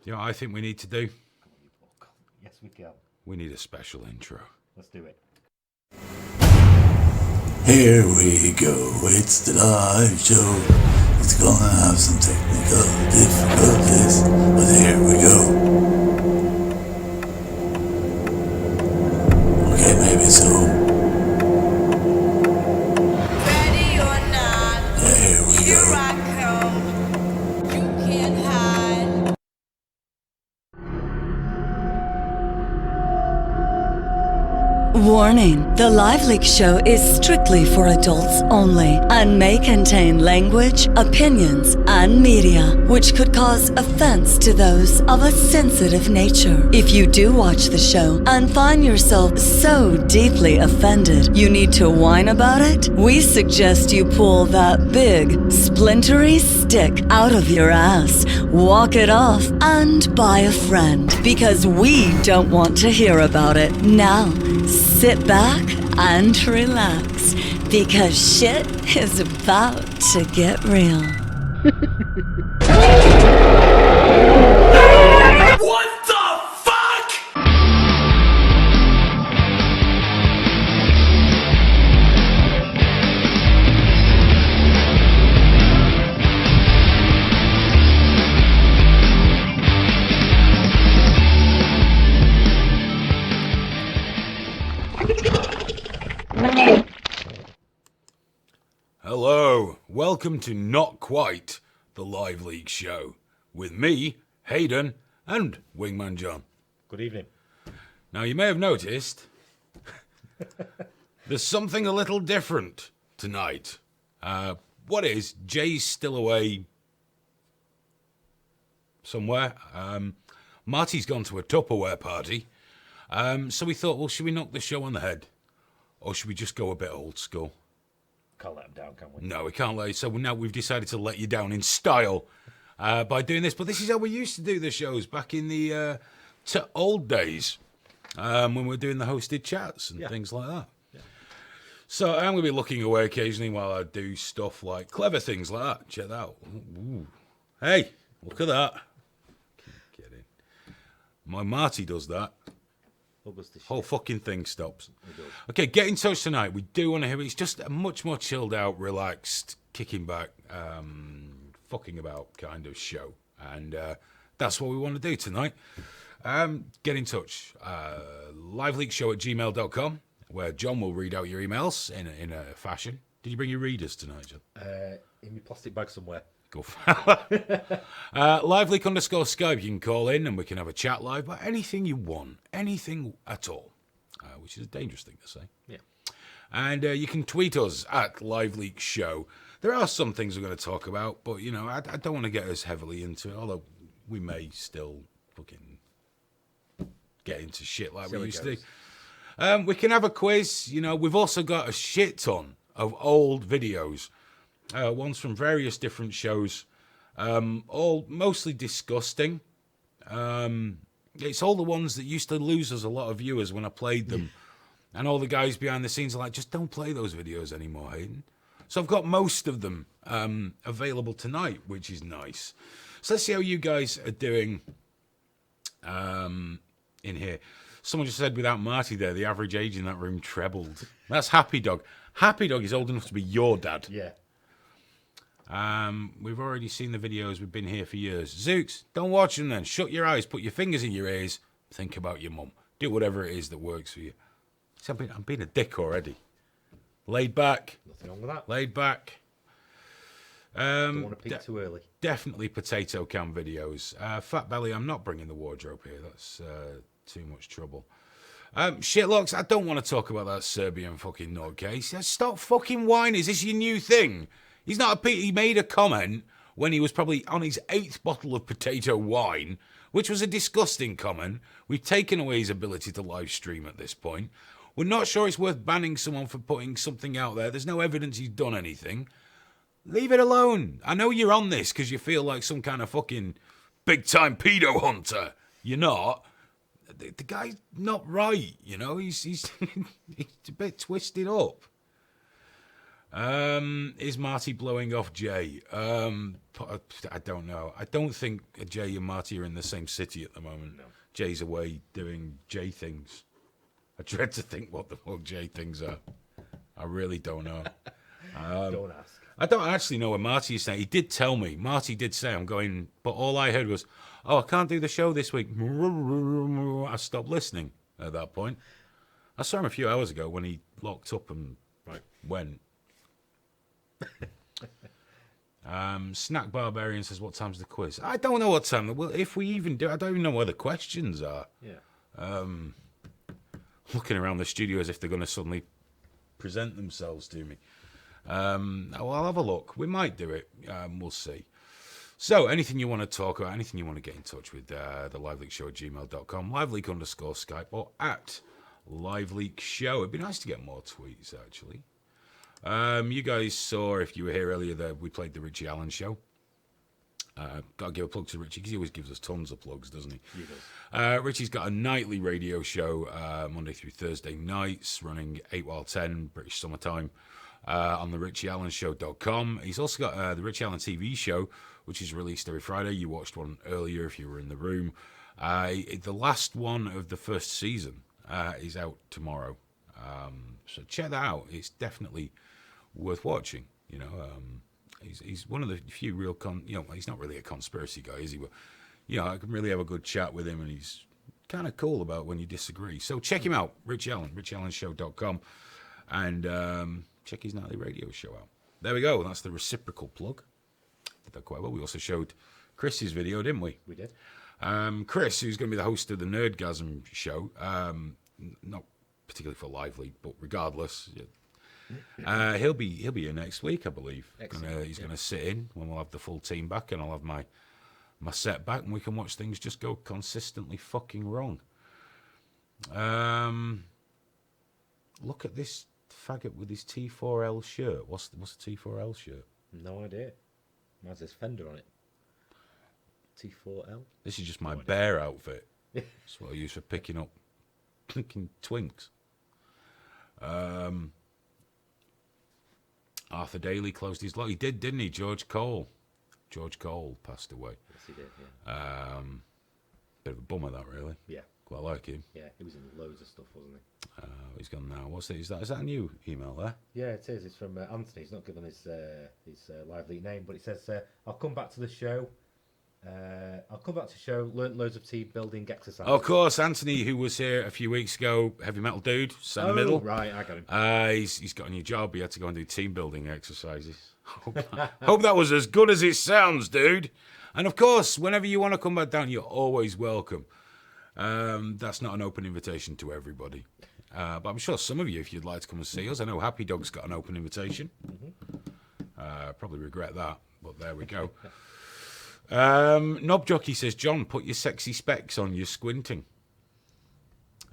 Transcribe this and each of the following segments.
You know what I think we need to do? Yes, we can. We need a special intro. Let's do it. Here we go, it's the live show. It's gonna have some technical difficulties, but here we go. Okay, maybe so. Ready or not, There we here go. I come. You can't hide. Warning, the LiveLeak show is strictly for adults only and may contain language, opinions, and media which could cause offense to those of a sensitive nature. If you do watch the show and find yourself so deeply offended you need to whine about it, we suggest you pull that big, splintery stick out of your ass, walk it off, and buy a friend, because we don't want to hear about it. Now, sit back and relax, because shit is about to get real. What the fuck? Hello, welcome to Not Quite, the LiveLeak show, with me, Hayden and Wingman Jon. Good evening. Now, you may have noticed there's something a little different tonight. What is? Jay's still away somewhere. Marty's gone to a Tupperware party. So we thought, well, should we knock the show on the head? Or should we just go a bit old school? Can't let them down, can we? No, we can't let you. So now we've decided to let you down in style by doing this. But this is how we used to do the shows back in the old days when we were doing the hosted chats and things like that. Yeah. So I'm going to be looking away occasionally while I do stuff like clever things like that. Check that out. Ooh. Hey, look at that. Keep kidding. My Marty does that. Whole fucking thing stops. Okay, get in touch tonight. We do want to hear it. It's just a much more chilled out, relaxed, kicking back, fucking about kind of show. And that's what we want to do tonight. Get in touch. LiveLeakShow@gmail.com, where John will read out your emails in a fashion. Did you bring your readers tonight, John? In my plastic bag somewhere. Go LiveLeak_Skype. You can call in and we can have a chat live about anything you want, anything at all, which is a dangerous thing to say. Yeah. And you can tweet us at LiveLeak Show. There are some things we're going to talk about, but you know, I don't want to get us heavily into it. Although we may still fucking get into shit like we used to do. We can have a quiz. You know, we've also got a shit ton of old videos. Ones from various different shows, all mostly disgusting. It's all the ones that used to lose us a lot of viewers when I played them. And all the guys behind the scenes are like, just don't play those videos anymore, Hayden. So I've got most of them available tonight, which is nice. So let's see how you guys are doing in here. Someone just said without Marty there, the average age in that room trebled. That's Happy Dog. Happy Dog is old enough to be your dad. Yeah. We've already seen the videos. We've been here for years. Zooks, don't watch them then. Shut your eyes, put your fingers in your ears, think about your mum. Do whatever it is that works for you. See, I'm being a dick already. Laid back. Nothing wrong with that. Laid back. Don't want to peak too early. Definitely potato can videos. Fat Belly, I'm not bringing the wardrobe here. That's too much trouble. Shitlocks, I don't want to talk about that Serbian fucking nutcase. Stop fucking whining. Is this your new thing? He's not he made a comment when he was probably on his 8th bottle of potato wine, which was a disgusting comment. We've taken away his ability to live stream at this point. We're not sure it's worth banning someone for putting something out there. There's no evidence he's done anything. Leave it alone. I know you're on this because you feel like some kind of fucking big-time pedo hunter. You're not. The guy's not right, you know. He's he's a bit twisted up. Is Marty blowing off Jay? I don't know. I don't think Jay and Marty are in the same city at the moment. No. Jay's away doing Jay things. I dread to think what the fuck Jay things are. I really don't know. Don't ask. I don't actually know what Marty is saying. He did tell me. Marty did say I'm going, but all I heard was, "Oh, I can't do the show this week." I stopped listening at that point. I saw him a few hours ago when he locked up and went. Snack Barbarian says, "What time's the quiz?" I don't know what time. Well, if we even do, I don't even know where the questions are. Yeah. Looking around the studio as if they're going to suddenly present themselves to me. Well, I'll have a look. We might do it. We'll see. So, anything you want to talk about, anything you want to get in touch with, the LiveLeakShow@gmail.com, LiveLeak_Skype, or at LiveLeak Show. It'd be nice to get more tweets, actually. You guys saw, if you were here earlier, that we played the Richie Allen show. Got to give a plug to Richie because he always gives us tons of plugs, doesn't he? He does. Richie's got a nightly radio show Monday through Thursday nights, running 8 while 10 British summertime on the RichieAllenShow.com. He's also got the Richie Allen TV show, which is released every Friday. You watched one earlier if you were in the room. The last one of the first season is out tomorrow. So check that out. It's definitely worth watching. You know, he's one of the few real he's not really a conspiracy guy, is he? But I can really have a good chat with him, and he's kind of cool about when you disagree. So check him out, Richie Allen, RichieAllenShow.com, and check his nightly radio show out. There we go. That's the reciprocal plug. Did that quite well. We also showed Chris's video, didn't we? We did. Chris, who's going to be the host of the Nerdgasm show, not particularly for LiveLeak, but regardless, he'll be here next week, I believe. He's going to sit in when we'll have the full team back, and I'll have my set back, and we can watch things just go consistently fucking wrong. Look at this faggot with his T4L shirt. What's the T4L shirt? No idea. Mine's this Fender on it. T4L. This is just my bear outfit. That's what I use for picking up twinks. Arthur Daly closed his log. He did, didn't he? George Cole passed away. Yes, he did, yeah. Bit of a bummer, that, really. Yeah. Quite like him. Yeah, he was in loads of stuff, wasn't he? He's gone now. What's it? Is that a new email there? Yeah, it is. It's from Anthony. He's not given his LiveLeak name, but he says, I'll come back to the show. Learnt loads of team building exercises. Of course, Anthony, who was here a few weeks ago, heavy metal dude, sat in the middle. Right, I got him. He's got a new job. He had to go and do team building exercises. Hope that was as good as it sounds, dude. And of course, whenever you want to come back down, you're always welcome. That's not an open invitation to everybody. But I'm sure some of you, if you'd like to come and see us, I know Happy Dog's got an open invitation. Probably regret that, but there we go. Knob Jockey says, John, put your sexy specs on, you're squinting.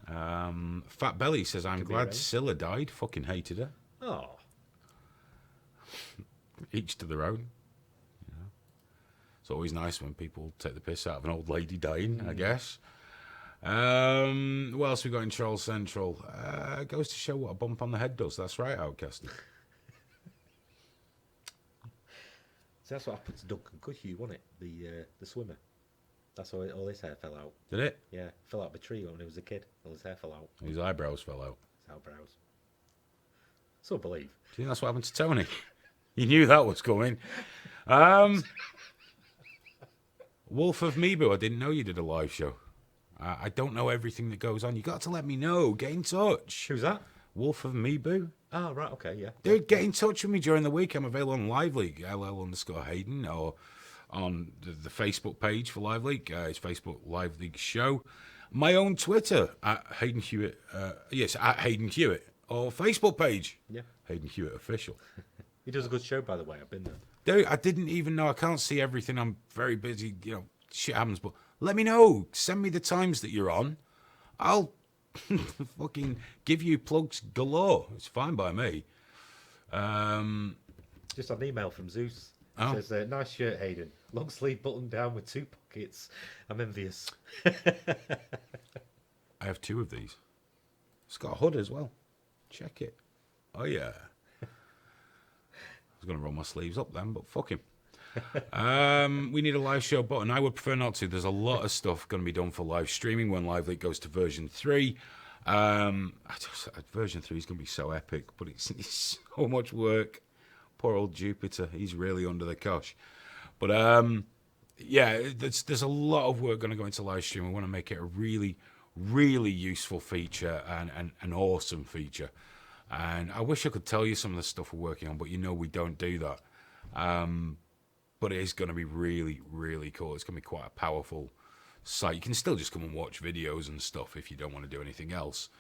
Fat Belly says, I'm glad Scylla died. Fucking hated her. Oh. Each to their own. It's always nice when people take the piss out of an old lady dying, I guess. What else we got in Troll Central? Goes to show what a bump on the head does. That's right, Outcasting. So that's what happened to Duncan Goodhue, wasn't it? The swimmer. That's how all his hair fell out. Did it? Yeah, fell out of a tree when he was a kid. All his hair fell out. His eyebrows fell out. His eyebrows. So believe. Do you think that's what happened to Tony? You knew that was coming. Wolf of Meebo, I didn't know you did a live show. I don't know everything that goes on. You got to let me know. Get in touch. Who's that? Wolf of Meebo. Oh, right, okay, yeah. Dude, get in touch with me during the week. I'm available on LiveLeak, LL_Hayden, or on the Facebook page for LiveLeak. It's Facebook LiveLeak Show. My own Twitter, at Hayden Hewitt. Yes, at Hayden Hewitt. Or Facebook page. Yeah. Hayden Hewitt Official. He does a good show, by the way. I've been there. Dude, I didn't even know. I can't see everything. I'm very busy. Shit happens. But let me know. Send me the times that you're on. I'll fucking give you plugs galore. It's fine by me. Just an email from Zeus. Oh. It says, nice shirt, Hayden. Long sleeve button down with 2 pockets. I'm envious. I have 2 of these. It's got a hood as well. Check it. Oh, yeah. was going to roll my sleeves up then, but fuck him. We need a live show button. I would prefer not to. There's a lot of stuff going to be done for live streaming when LiveLeak goes to version 3. Version 3 is going to be so epic, but it's so much work. Poor old Jupiter. He's really under the cosh. But yeah, there's a lot of work going to go into live stream. We want to make it a really, really useful feature and an awesome feature. And I wish I could tell you some of the stuff we're working on, but we don't do that. But it is going to be really, really cool. It's going to be quite a powerful site. You can still just come and watch videos and stuff if you don't want to do anything else.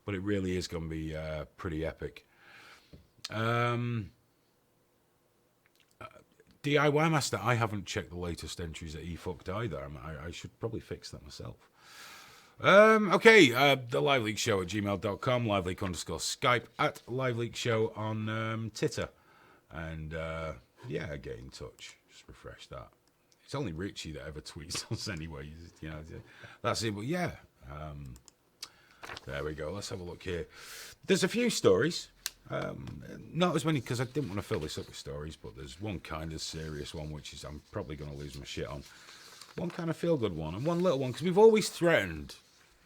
But it really is going to be pretty epic. DIY Master, I haven't checked the latest entries at eFucked either. I should probably fix that myself. Okay, the LiveLeak Show at gmail.com, LiveLeak_Skype, at LiveLeak Show on Twitter. And yeah, get in touch. Just refresh that. It's only Richie that ever tweets us anyway. You know, that's it. But yeah, there we go. Let's have a look here. There's a few stories. Not as many because I didn't want to fill this up with stories, but there's one kind of serious one which is I'm probably going to lose my shit on. One kind of feel good one and one little one because we've always threatened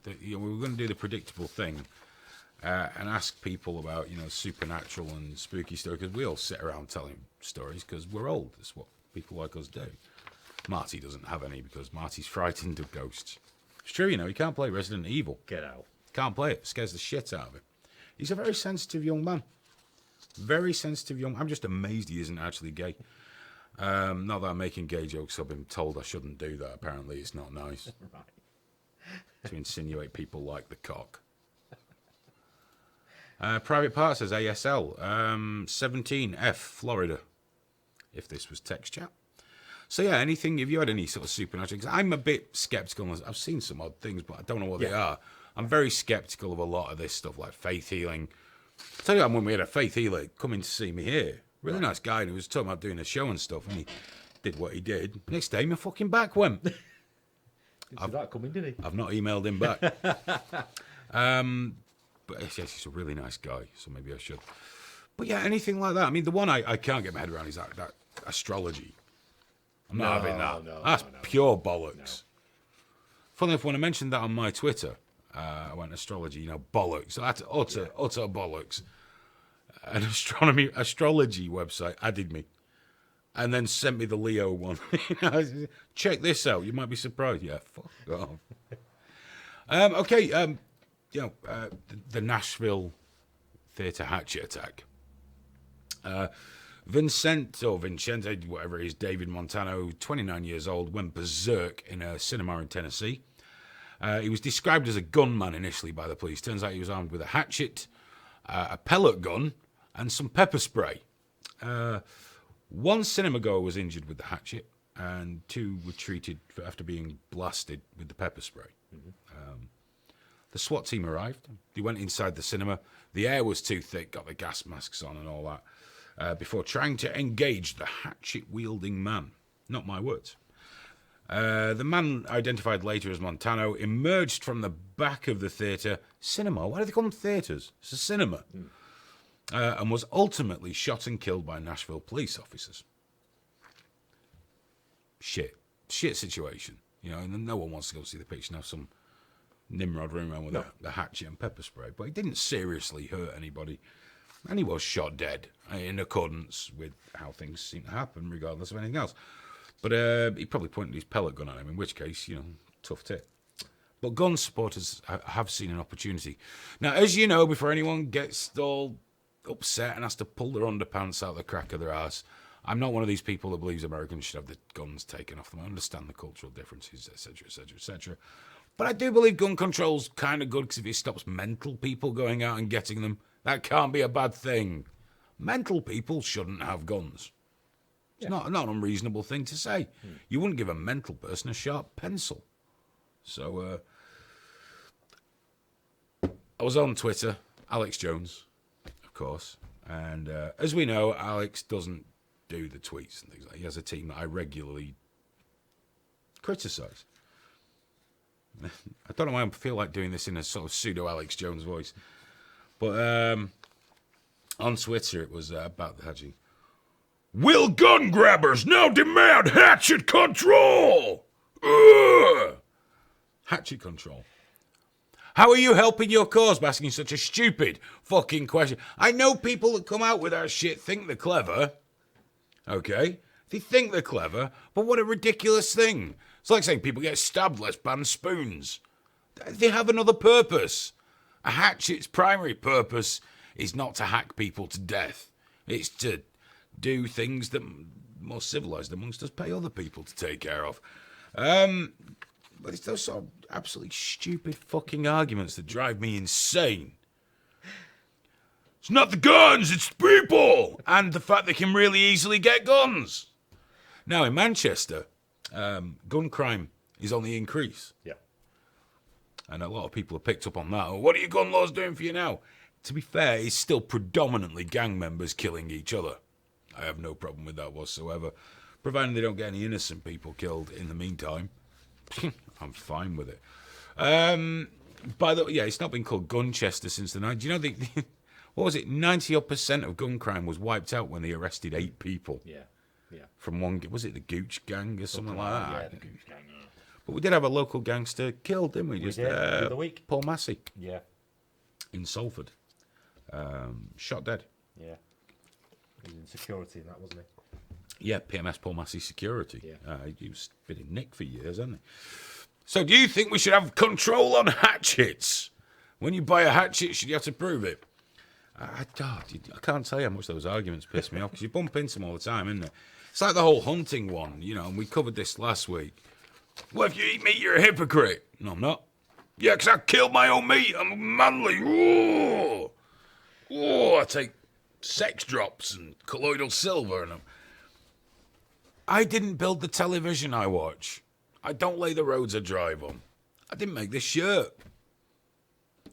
that we were going to do the predictable thing and ask people about supernatural and spooky stories because we all sit around telling stories because we're old. That's what people like us do. Marty doesn't have any because Marty's frightened of ghosts. It's true, he can't play Resident Evil. Get out. Can't play it. Scares the shit out of him. He's a very sensitive young man. Very sensitive young. I'm just amazed he isn't actually gay. Not that I'm making gay jokes. I've been told I shouldn't do that. Apparently, it's not nice. Right. To insinuate people like the cock. Private Part says ASL 17F Florida. If this was text chat. So yeah, anything. If you had any sort of supernatural, because I'm a bit skeptical. I've seen some odd things, but I don't know what they are. I'm very skeptical of a lot of this stuff, like faith healing. I'll tell you when we had a faith healer coming to see me here. Really nice guy, and he was talking about doing a show and stuff, and he did what he did. Next day, my fucking back went. Didn't see that coming, did he? I've not emailed him back. But yes, he's a really nice guy, so maybe I should. But yeah, anything like that. I mean, the one I can't get my head around is that astrology. I'm not having that. That's pure bollocks. Funny enough, when I mentioned that on my Twitter, I went astrology, bollocks. So that's utter bollocks. An astrology website added me and then sent me the Leo one. Check this out. You might be surprised. Yeah, fuck off. Okay, the Nashville theatre hatchet attack. Vincente, whatever it is, David Montano, 29 years old, went berserk in a cinema in Tennessee. He was described as a gunman initially by the police. Turns out he was armed with a hatchet, a pellet gun, and some pepper spray. One cinema goer was injured with the hatchet, and 2 were treated after being blasted with the pepper spray. Mm-hmm. The SWAT team arrived. They went inside the cinema. The air was too thick, got the gas masks on and all that, before trying to engage the hatchet-wielding man. Not my words. The man, identified later as Montano, emerged from the back of the theatre cinema. Why do they call them theatres? It's a cinema. And was ultimately shot and killed by Nashville police officers. Shit situation. And no one wants to go see the picture now. Some Nimrod running around with the hatchet and pepper spray. But he didn't seriously hurt anybody. And he was shot dead in accordance with how things seem to happen, regardless of anything else. But he probably pointed his pellet gun at him, in which case, tough tit. But gun supporters have seen an opportunity. Now, as you know, before anyone gets all upset and has to pull their underpants out the crack of their ass, I'm not one of these people that believes Americans should have the guns taken off them. I understand the cultural differences, etc., etc., etc. But I do believe gun control's kind of good because if it stops mental people going out and getting them, that can't be a bad thing. Mental people shouldn't have guns. It's not an unreasonable thing to say. You wouldn't give a mental person a sharp pencil. So, I was on Twitter, Alex Jones, of course. And as we know, Alex doesn't do the tweets and things like that. He has a team that I regularly criticise. I don't know why I feel like doing this in a sort of pseudo Alex Jones voice. But on Twitter, it was about the Haji. Will gun grabbers now demand hatchet control? Ugh. Hatchet control. How are you helping your cause by asking such a stupid fucking question? I know people that come out with our shit think they're clever. Okay? They think they're clever, but what a ridiculous thing. It's like saying people get stabbed, let's ban spoons. They have another purpose. A hatchet's primary purpose is not to hack people to death. It's to do things that more civilized amongst us pay other people to take care of. But it's those sort of absolutely stupid fucking arguments that drive me insane. It's not the guns, it's the people! And the fact they can really easily get guns. Now, in Manchester, gun crime is on the increase. Yeah. And a lot of people have picked up on that. Oh, what are your gun laws doing for you now? To be fair, it's still predominantly gang members killing each other. I have no problem with that whatsoever. Providing they don't get any innocent people killed in the meantime. I'm fine with it. By the way, yeah, it's not been called Gunchester since the 90s. Do you know, what was it? 90% of gun crime was wiped out when they arrested 8 people. Yeah. Yeah. From one, was it the Gooch Gang or something like that? Yeah, the Gooch Gang, yeah. But we did have a local gangster killed, didn't we? We did, the other week. Paul Massey Yeah. in Salford. Shot dead. Yeah. He was in security and that, wasn't he? Yeah, PMS Paul Massey Security. Yeah. He was been in Nick for years, hasn't he? So do you think we should have control on hatchets? When you buy a hatchet, should you have to prove it? I can't tell you how much those arguments piss me off, because you bump into them all the time, isn't it? It's like the whole hunting one, you know, and we covered this last week. Well, if you eat meat, you're a hypocrite. No, I'm not. Yeah, because I killed my own meat. I'm manly. Ooh. Ooh, I take sex drops and colloidal silver. And I didn't build the television I watch. I don't lay the roads I drive on. I didn't make this shirt.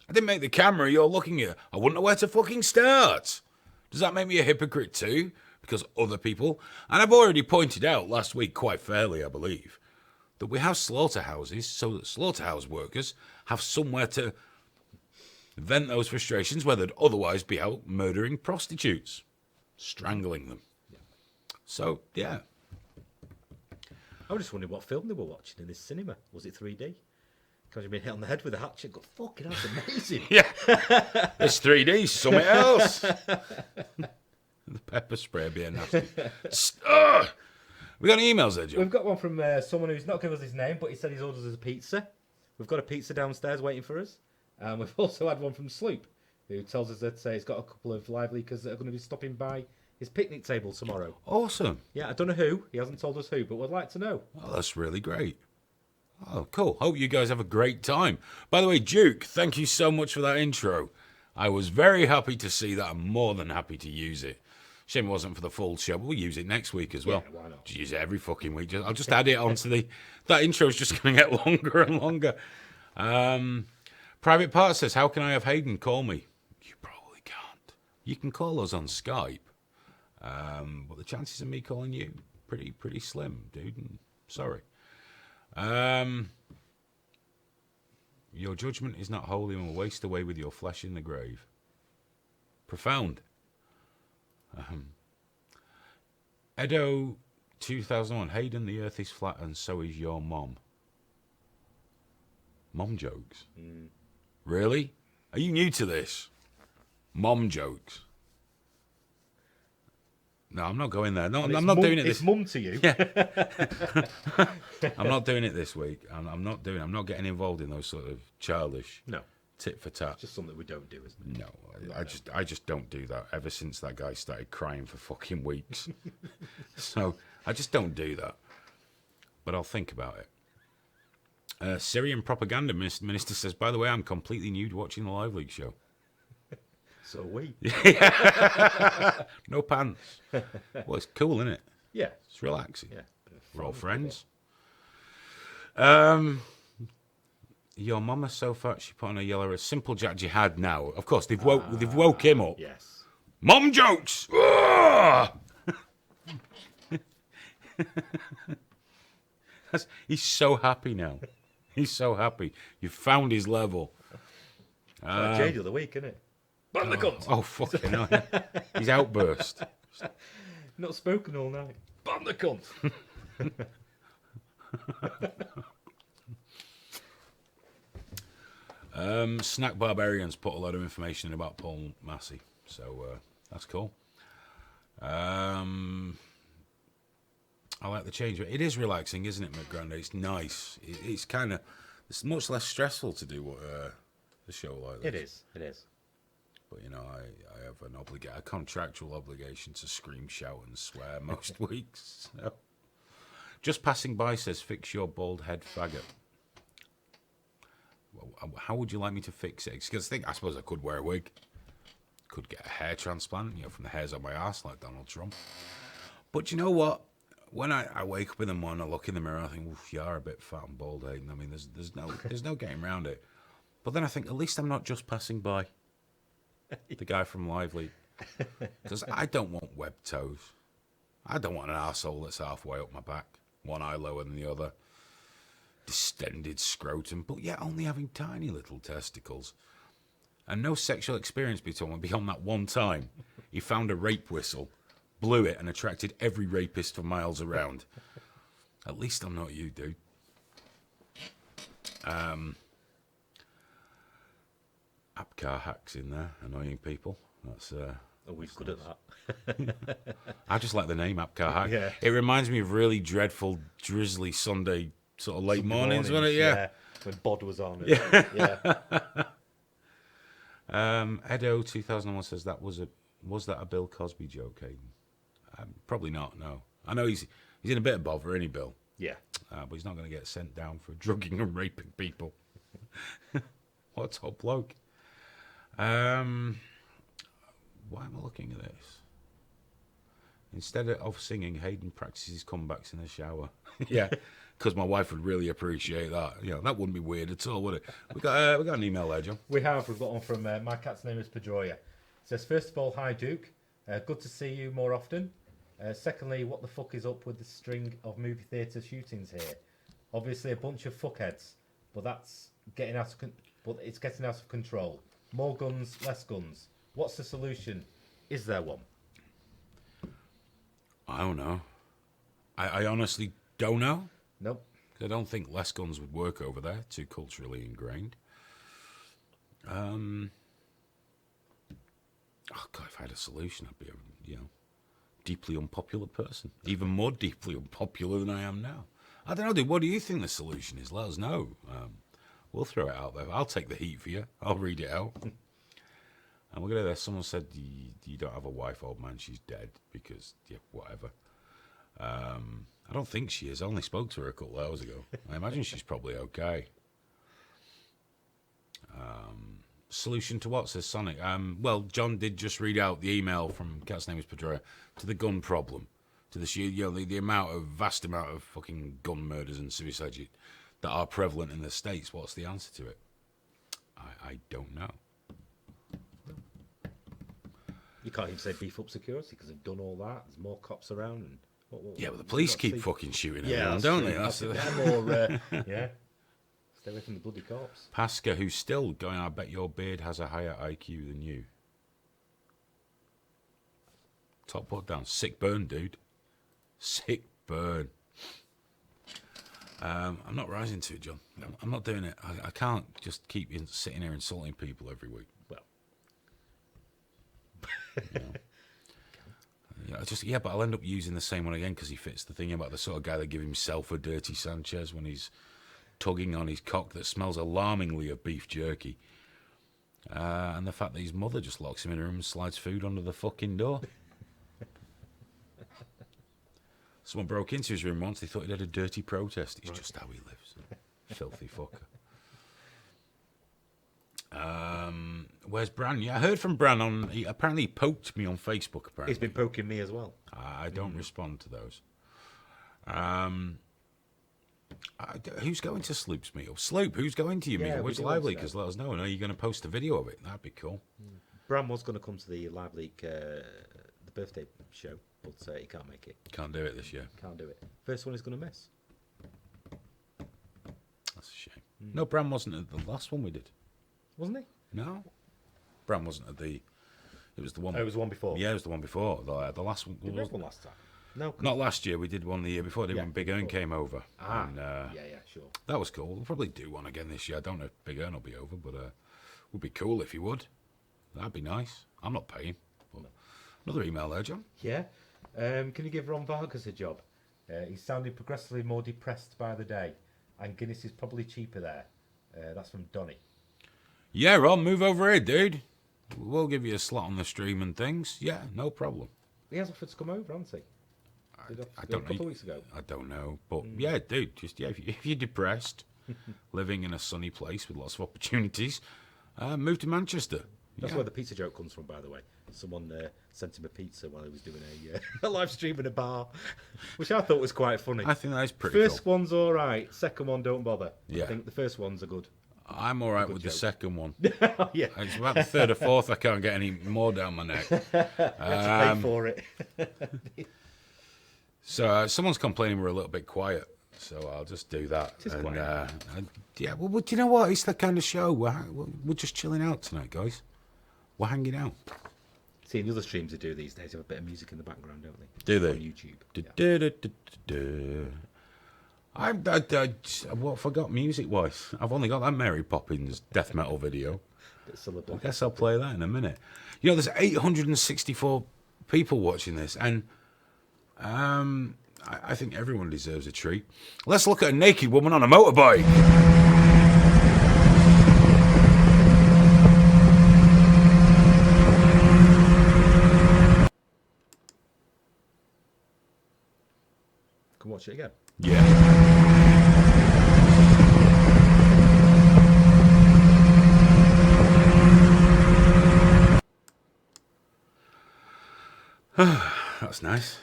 I didn't make the camera you're looking at. I wouldn't know where to fucking start. Does that make me a hypocrite too? Because other people... And I've already pointed out last week, quite fairly, I believe, that we have slaughterhouses so that slaughterhouse workers have somewhere to vent those frustrations where they'd otherwise be out murdering prostitutes, strangling them. So, yeah. I was just wondering what film they were watching in this cinema. Was it 3D? Because you've been hit on the head with a hatchet. Go, fucking, that's amazing. Yeah. It's 3D, something else. The pepper spray being nasty. We got any emails there, Joe? We've got one from someone who's not given us his name, but he said he's ordered us a pizza. We've got a pizza downstairs waiting for us. And we've also had one from Sloop, who tells us that he's got a couple of live leakers that are going to be stopping by his picnic table tomorrow. Awesome. Yeah, I don't know who. He hasn't told us who, but we'd like to know. Oh, that's really great. Oh, cool. Hope you guys have a great time. By the way, Duke, thank you so much for that intro. I was very happy to see that. I'm more than happy to use it. Shame it wasn't for the full show, but we'll use it next week as well. Yeah, why not? Just use it every fucking week. I'll just add it onto the... That intro is just going to get longer and longer. Private Part says, how can I have Hayden call me? You probably can't. You can call us on Skype. But the chances of me calling you, pretty slim, dude. Sorry. Your judgment is not holy and will waste away with your flesh in the grave. Profound. Edo 2001. Hayden, the earth is flat and so is your mom. Mom jokes? Really? Are you new to this? Mom jokes? No, I'm not going there. No, I'm not doing it this... It's mum to you. Yeah. I'm not doing it this week. I'm not getting involved in those sort of childish No. tit for tat. It's just something we don't do, isn't it? No, I just don't do that. Ever since that guy started crying for fucking weeks. So I just don't do that. But I'll think about it. Syrian propaganda minister says, by the way, I'm completely new to watching the LiveLeak show. So we. No pants. Well, it's cool, isn't it? Yeah. It's relaxing. Yeah. We're all friends. Your mama so fat she put on a yellow simple Jack Jihad now. Of course, they've woke him up. Yes. Mom jokes. Ah! He's so happy now. He's so happy. You've found his level. Like Jay the other week, isn't it? Ban the cunt. Oh, fucking hell. His outburst. Not spoken all night. Ban the cunt. Snack Barbarians put a lot of information in about Paul Massey, so that's cool. I like the change. It is relaxing, isn't it, McGrande? It's nice. It's kind of, it's much less stressful to do a show like this. It is. But you know, I have a contractual obligation to scream, shout, and swear most weeks. So. Just passing by says, "Fix your bald head, faggot." Well, how would you like me to fix it? Because I suppose I could wear a wig, could get a hair transplant, from the hairs on my ass like Donald Trump. But you know what? When I wake up in the morning, I look in the mirror, I think, "Oof, you are a bit fat and bald, Hayden." I mean, there's no getting around it. But then I think, at least I'm not just passing by. The guy from LiveLeak. Because I don't want webbed toes. I don't want an arsehole that's halfway up my back, one eye lower than the other. Distended scrotum, but yet only having tiny little testicles. And no sexual experience beyond that one time. He found a rape whistle, blew it, and attracted every rapist for miles around. At least I'm not you, dude. Apcar hacks in there, annoying people. That's We're good at that. I just like the name Apcar hack. Yeah. It reminds me of really dreadful, drizzly Sunday sort of late mornings, wasn't it? Yeah. When Bod was on. Yeah. Edo 2001 says was that a Bill Cosby joke, Hayden? Probably not. No, I know he's in a bit of bother, isn't he, Bill? Yeah. But he's not going to get sent down for drugging and raping people. What a top bloke. Why am I looking at this? Instead of singing, Hayden practices comebacks in the shower. Yeah, because my wife would really appreciate that. That wouldn't be weird at all, would it? We got an email there, John. We've got one from my cat's name is Pedroia. It says, first of all, hi Duke. Good to see you more often. Secondly, what the fuck is up with the string of movie theatre shootings here? Obviously a bunch of fuckheads, but it's getting out of control. More guns, less guns. What's the solution? Is there one? I don't know. I honestly don't know. Nope. I don't think less guns would work over there. Too culturally ingrained. Oh God, if I had a solution, I'd be a deeply unpopular person. Even more deeply unpopular than I am now. I don't know, dude. What do you think the solution is? Let us know. We'll throw it out there. I'll take the heat for you. I'll read it out. And we're going to. Someone said, you don't have a wife, old man. She's dead because, whatever. I don't think she is. I only spoke to her a couple of hours ago. I imagine she's probably okay. Solution to what, says Sonic? Well, John did just read out the email from cat's name is Pedroia to the gun problem, to the vast amount of fucking gun murders and suicides that are prevalent in the States. What's the answer to it? I don't know. You can't even say beef up security because they've done all that. There's more cops around. And yeah, but the police keep fucking shooting everyone, don't they? That's more, yeah. Stay away from the bloody cops. Pasca, who's still going, I bet your beard has a higher IQ than you. Top put down. Sick burn, dude. Sick burn. I'm not rising to it, John. I'm not doing it. I can't just keep sitting here insulting people every week. Well. But I'll end up using the same one again because he fits the thing about the sort of guy that give himself a dirty Sanchez when he's tugging on his cock that smells alarmingly of beef jerky. And the fact that his mother just locks him in a room and slides food under the fucking door. Someone broke into his room once. They thought he had a dirty protest. It's just how he lives. Filthy fucker. Where's Bran? Yeah, I heard from Bran he apparently poked me on Facebook. Apparently he's been poking me as well. I don't respond to those. Who's going to Sloop's meal? Sloop, who's going to your meal? Which LiveLeak? Because let us know. And are you going to post a video of it? That'd be cool. Bran was going to come to the LiveLeak the birthday show, but he can't make it. Can't do it this year. Can't do it. First one he's going to miss. That's a shame. No, Bran wasn't at the last one we did. Wasn't he? No. Bran wasn't at the It was the one. Oh, it was the one before. Yeah, it was the one before. The last one. Did we have one last time? No. Not last year. We did one the year before. When Big Earn came over. Ah. And, Yeah, sure. that was cool. We'll probably do one again this year. I don't know if Big Earn will be over, but would be cool if he would. That'd be nice. I'm not paying. But another email there, John. Yeah. Can you give Ron Vargas a job? He's sounding progressively more depressed by the day, and Guinness is probably cheaper there. That's from Donny. Yeah, Ron, move over here, dude. We'll give you a slot on the stream and things. Yeah, no problem. He has offered to come over, hasn't he? I don't know. A couple of weeks ago. I don't know, but yeah, dude. Just if you're depressed, living in a sunny place with lots of opportunities, move to Manchester. That's where the pizza joke comes from, by the way. Someone sent him a pizza while he was doing a live stream in a bar, which I thought was quite funny. I think that is pretty First cool. one's all right. Second one, don't bother. Yeah. I think the first ones are good. I'm all right with joke. the second one. Yeah. It's about the third or fourth. I can't get any more down my neck. Pay for it. So someone's complaining we're a little bit quiet. So I'll just do that. It is quiet. Yeah, well, do you know what? It's the kind of show. We're just chilling out tonight, guys. We're hanging out. See, in the other streams they do these days, they have a bit of music in the background, don't they? Do they? On YouTube. I forgot music-wise. I've only got that Mary Poppins death metal video. Bit syllable. I guess I'll play that in a minute. You know, there's 864 people watching this, and I think everyone deserves a treat. Let's look at a naked woman on a motorbike. Can watch it again. Yeah. That's nice.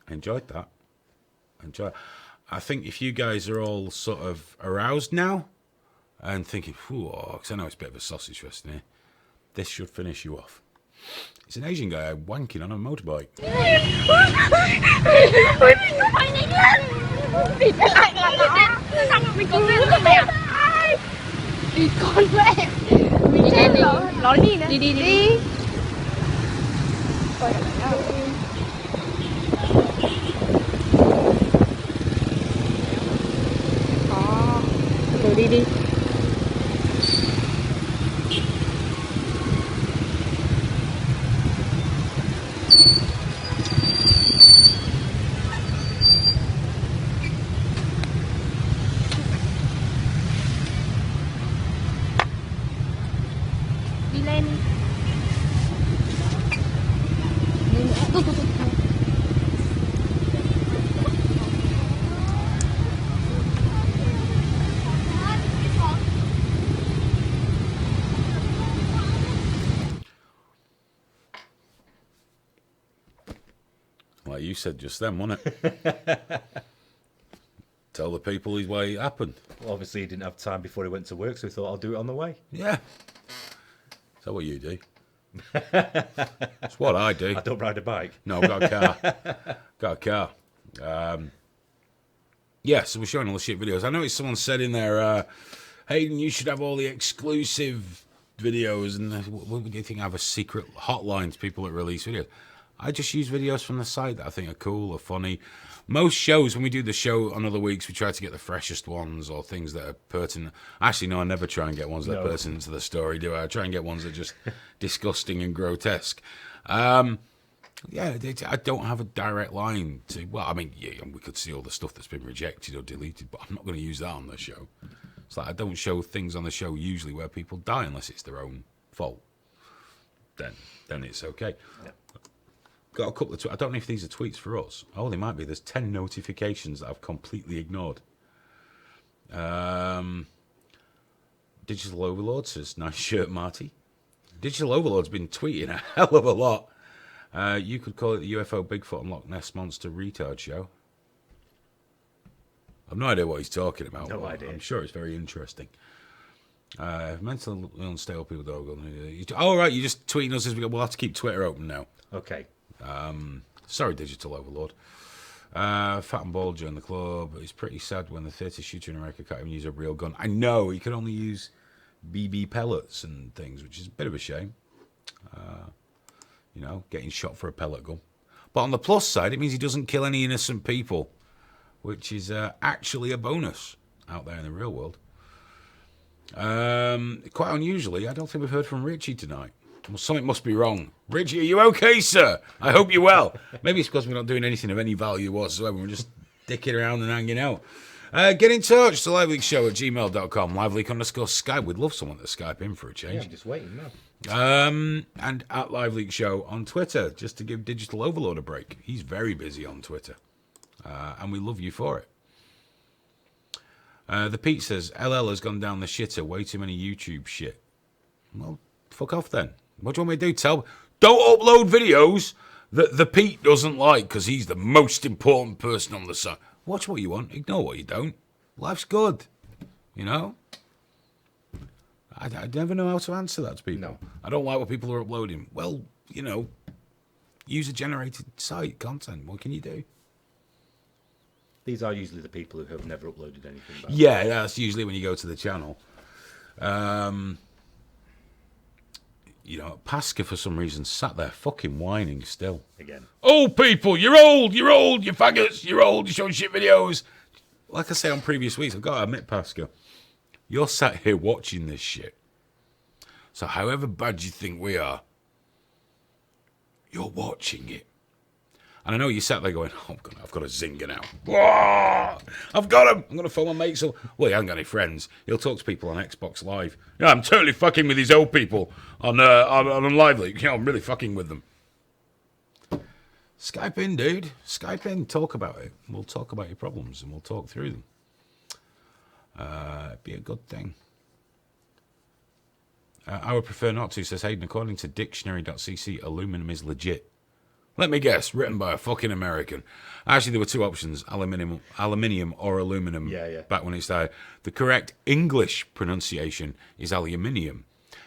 Enjoyed that. I think if you guys are all sort of aroused now and thinking, because I know it's a bit of a sausage fest in here, this should finish you off. It's an Asian guy wanking on a motorbike. Đi con mẹ. Mình chết rồi. Nói đi nữa. Đi. Rồi đi. Đi lên. Đi nữa. Like you said just then, wasn't it? Tell the people why it happened. Well, obviously he didn't have time before he went to work, so he thought I'll do it on the way. Yeah. Is that what you do? It's what I do. I don't ride a bike. No, I've got a car. Yeah, so we're showing all the shit videos. I noticed someone said in there, Hayden, you should have all the exclusive videos. And what do you think? I have a secret hotline to people that release videos. I just use videos from the site that I think are cool or funny. Most shows, when we do the show on other weeks, we try to get the freshest ones or things that are pertinent. Actually, no, I never try and get ones that are pertinent to the story, do I? I try and get ones that are just disgusting and grotesque. Yeah, I don't have a direct line to... Well, I mean, yeah, we could see all the stuff that's been rejected or deleted, but I'm not going to use that on the show. It's like I don't show things on the show usually where people die unless it's their own fault. Then it's okay. Yeah. Got a couple of I don't know if these are tweets for us. Oh, they might be. There's 10 notifications that I've completely ignored. Digital Overlord says, nice shirt, Marty. Digital Overlord's been tweeting a hell of a lot. You could call it the UFO Bigfoot and Loch Ness Monster retard show. I've no idea what he's talking about. No idea. I'm sure it's very interesting. Mentally unstable people don't go. Oh, right, you're just tweeting us as we go. We'll have to keep Twitter open now. Okay. Sorry, Digital Overlord. Fat and Bald joined the club. It's pretty sad when the 30 shooter in America can't even use a real gun. I know, he can only use BB pellets and things, which is a bit of a shame. You know, getting shot for a pellet gun. But on the plus side, it means he doesn't kill any innocent people, which is actually a bonus out there in the real world. Quite unusually, I don't think we've heard from Richie tonight. Well, something must be wrong. Richie, are you okay, sir? I hope you're well. Maybe it's because we're not doing anything of any value whatsoever. We're just dicking around and hanging out. Get in touch to liveleakshow@gmail.com. Liveleak_Skype. We'd love someone to Skype in for a change. Yeah, I'm just waiting now. And at LiveLeak Show on Twitter, just to give Digital Overlord a break. He's very busy on Twitter. And we love you for it. The Pete says, LL has gone down the shitter. Way too many YouTube shit. Well, fuck off then. What do you want me to do? Don't upload videos that the Pete doesn't like because he's the most important person on the site. Watch what you want. Ignore what you don't. Life's good. You know? I never know how to answer that to people. No. I don't like what people are uploading. Well, you know, user-generated site content. What can you do? These are usually the people who have never uploaded anything back. Yeah, that's usually when you go to the channel. You know, Pasca, for some reason, sat there fucking whining still. Again. Old people, you're old, you faggots, you're old, you're showing shit videos. Like I say on previous weeks, I've got to admit, Pasca, you're sat here watching this shit. So however bad you think we are, you're watching it. And I know you sat there going, oh, I've got a zinger now. Whoa, I've got him. I'm going to phone my mates. Well, he hasn't got any friends. He'll talk to people on Xbox Live. Yeah, I'm totally fucking with these old people on LiveLeak. You know, I'm really fucking with them. Skype in, dude. Skype in. Talk about it. We'll talk about your problems and we'll talk through them. It'd be a good thing. I would prefer not to, says Hayden. According to dictionary.cc, aluminum is legit. Let me guess, written by a fucking American. Actually, there were two options, aluminium or aluminum, back when it started. The correct English pronunciation is aluminium.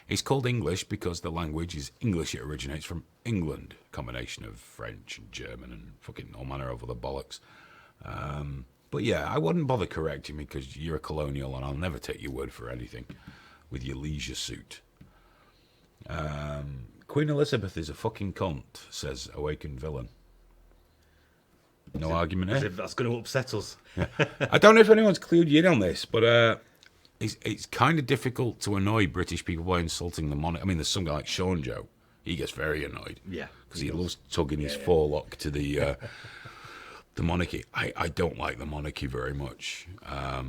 It's called English because the language is English. It originates from England, combination of French and German and fucking all manner of other bollocks. But yeah, I wouldn't bother correcting me because you're a colonial and I'll never take your word for anything with your leisure suit. Queen Elizabeth is a fucking cunt, says Awakened Villain. No argument here. That's going to upset us. Yeah. I don't know if anyone's clued you in on this, but it's kind of difficult to annoy British people by insulting the monarchy. I mean, there's some guy like Sean Joe. He gets very annoyed. Yeah. Because he loves tugging his forelock to the monarchy. I don't like the monarchy very much. I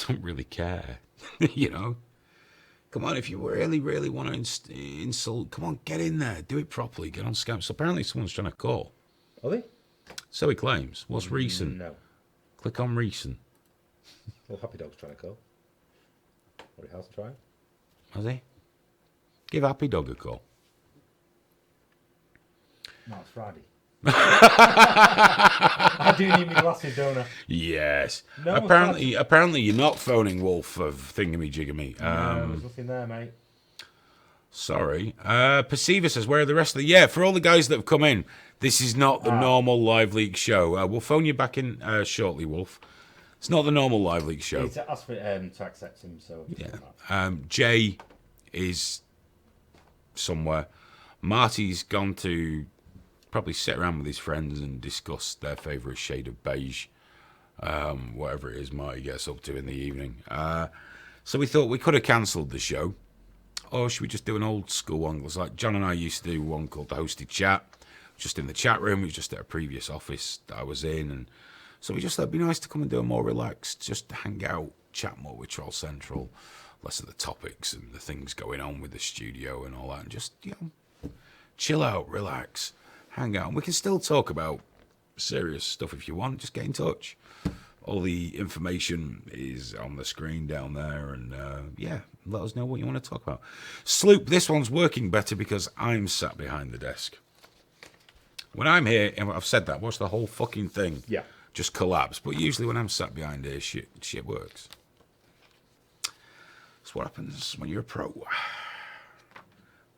don't really care, you know? Come on, if you really, really want to insult, come on, get in there. Do it properly. Get on Skype. So apparently someone's trying to call. Are they? So he claims. What's recent? No. Click on recent. Well, Happy Dog's trying to call. What else trying? Has he? Give Happy Dog a call. No, it's Friday. I do need my glasses, don't I? Yes. No, apparently you're not phoning Wolf of Thingamajigamy. No, there's nothing there, mate. Sorry. Perceiver says, where are the rest of the... Yeah, for all the guys that have come in, this is not the normal LiveLeak show. We'll phone you back in shortly, Wolf. It's not the normal LiveLeak show. You need to ask for to accept him, so... Yeah. Jay is somewhere. Marty's gone to probably sit around with his friends and discuss their favourite shade of beige. Whatever it is Marty gets up to in the evening. So we thought we could have cancelled the show. Or should we just do an old school one? It was like John and I used to do one called the Hosted Chat. Just in the chat room. It was just at a previous office that I was in. And so we just thought it'd be nice to come and do a more relaxed, just hang out, chat more with Troll Central. Less of the topics and the things going on with the studio and all that. And just, you know, chill out, relax, hang out. And we can still talk about serious stuff if you want. Just get in touch. All the information is on the screen down there. And, yeah, let us know what you want to talk about. Sloop, this one's working better because I'm sat behind the desk. When I'm here, and I've said that, watch the whole fucking thing just collapse. But usually when I'm sat behind here, shit works. That's what happens when you're a pro.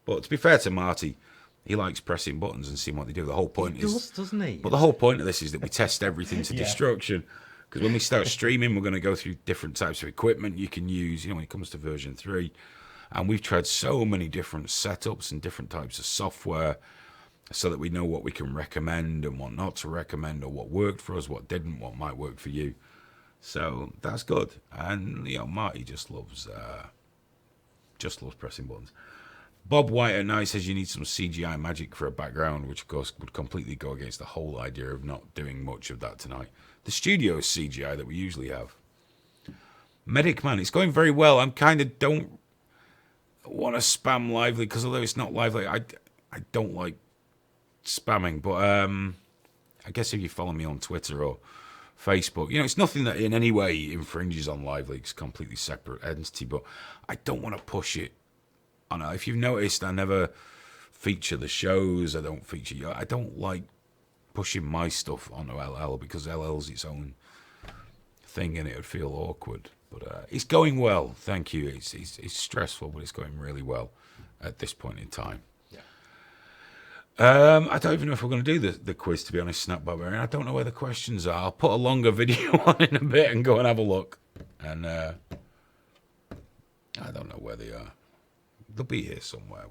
But to be fair to Marty, he likes pressing buttons and seeing what they do. The whole point he does, doesn't he? But the whole point of this is that we test everything to destruction. Because when we start streaming, we're going to go through different types of equipment you can use, when it comes to version 3. And we've tried so many different setups and different types of software so that we know what we can recommend and what not to recommend, or what worked for us, what didn't, what might work for you. So that's good. And, Marty just loves pressing buttons. Bob White at night says you need some CGI magic for a background, which of course would completely go against the whole idea of not doing much of that tonight. The studio is CGI that we usually have. Medic Man, it's going very well. I'm kind of don't want to spam Lively, because although it's not Lively, I don't like spamming. But I guess if you follow me on Twitter or Facebook, it's nothing that in any way infringes on LiveLeak. It's a completely separate entity, but I don't want to push it. I know if you've noticed, I never feature the shows. I don't feature you. I don't like pushing my stuff onto LL, because LL's its own thing and it would feel awkward. But it's going well, thank you. It's stressful, but it's going really well at this point in time. Yeah. I don't even know if we're going to do the quiz, to be honest, Snap Barbarian. I don't know where the questions are. I'll put a longer video on in a bit and go and have a look. And I don't know where they are. They'll be here somewhere.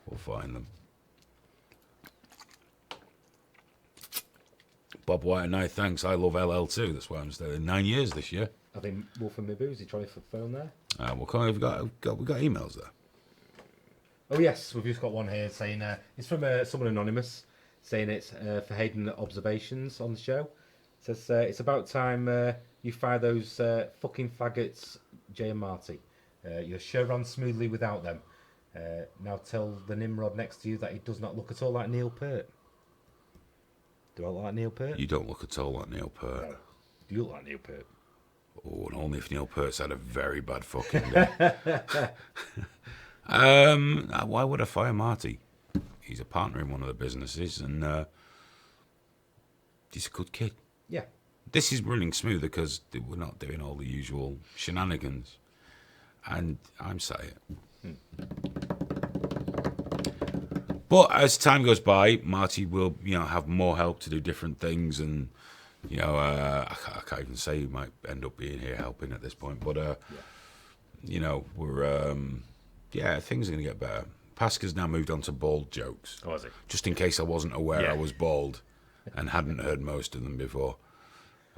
We'll find them. Bob White and I, thanks. I love LL too. That's why I'm staying 9 years this year. I think Wolf and Mibu, is he trying for phone there? We've got emails there. Oh yes, we've just got one here saying it's from someone anonymous, saying it's for Hayden Observations on the show. It says it's about time you fire those fucking faggots, Jay and Marty. Your show ran smoothly without them. Now tell the Nimrod next to you that he does not look at all like Neil Peart. Do I look like Neil Peart? You don't look at all like Neil Peart. No. Do you look like Neil Peart? Oh, and only if Neil Peart's had a very bad fucking day. Why would I fire Marty? He's a partner in one of the businesses, and he's a good kid. Yeah. This is running smoother because we're not doing all the usual shenanigans. And I'm sat here. But as time goes by, Marty will, have more help to do different things, and I can't even say he might end up being here helping at this point. But we're things are gonna get better. Pasca's now moved on to bald jokes. Oh, is he? Just in case I wasn't aware I was bald and hadn't heard most of them before.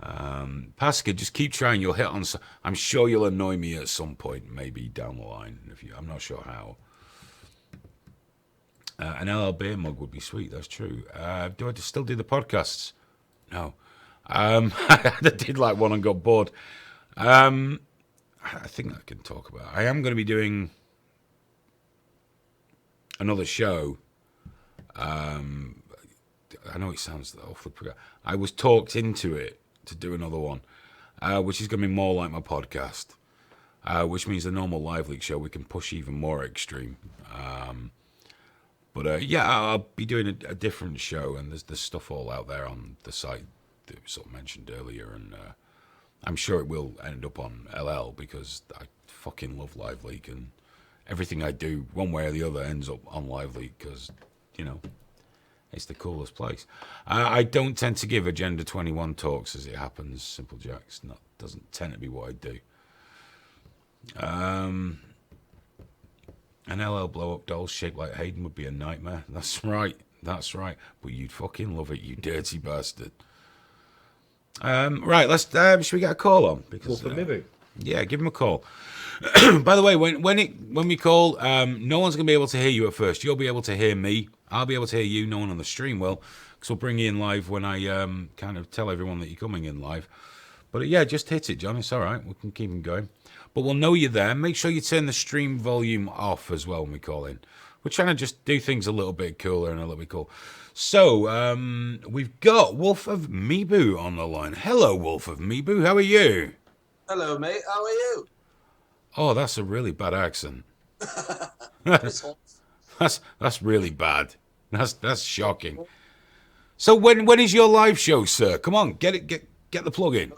Pasca, just keep trying. You'll hit on. I'm sure you'll annoy me at some point, maybe down the line. I'm not sure how. An LL beer mug would be sweet. That's true. Do I still do the podcasts? No. I did like one and got bored. I think I can talk about it. I am going to be doing another show. I know it sounds awfully. I was talked into it to do another one, which is going to be more like my podcast, which means the normal LiveLeak show we can push even more extreme. But I'll be doing a different show, and there's stuff all out there on the site that we sort of mentioned earlier, and I'm sure it will end up on LL because I fucking love LiveLeak, and everything I do, one way or the other, ends up on LiveLeak because, it's the coolest place. I don't tend to give Agenda 21 talks as it happens, Simple Jacks. Doesn't tend to be what I do. An LL blow-up doll shaped like Hayden would be a nightmare. That's right. But you'd fucking love it, you dirty bastard. Right, let's. Should we get a call on? Because maybe. Yeah, give him a call. By the way, when we call, no one's gonna be able to hear you at first. You'll be able to hear me. I'll be able to hear you. No one on the stream will, because we'll bring you in live when I kind of tell everyone that you're coming in live. But just hit it, John. It's all right. We can keep them going. But we'll know you're there. Make sure you turn the stream volume off as well when we call in. We're trying to just do things a little bit cooler and a little bit cool. So, we've got Wolf of Mibu on the line. Hello, Wolf of Mibu. How are you? Hello, mate. How are you? Oh, that's a really bad accent. That's really bad. That's shocking. So when is your live show, sir? Come on, get the plug in.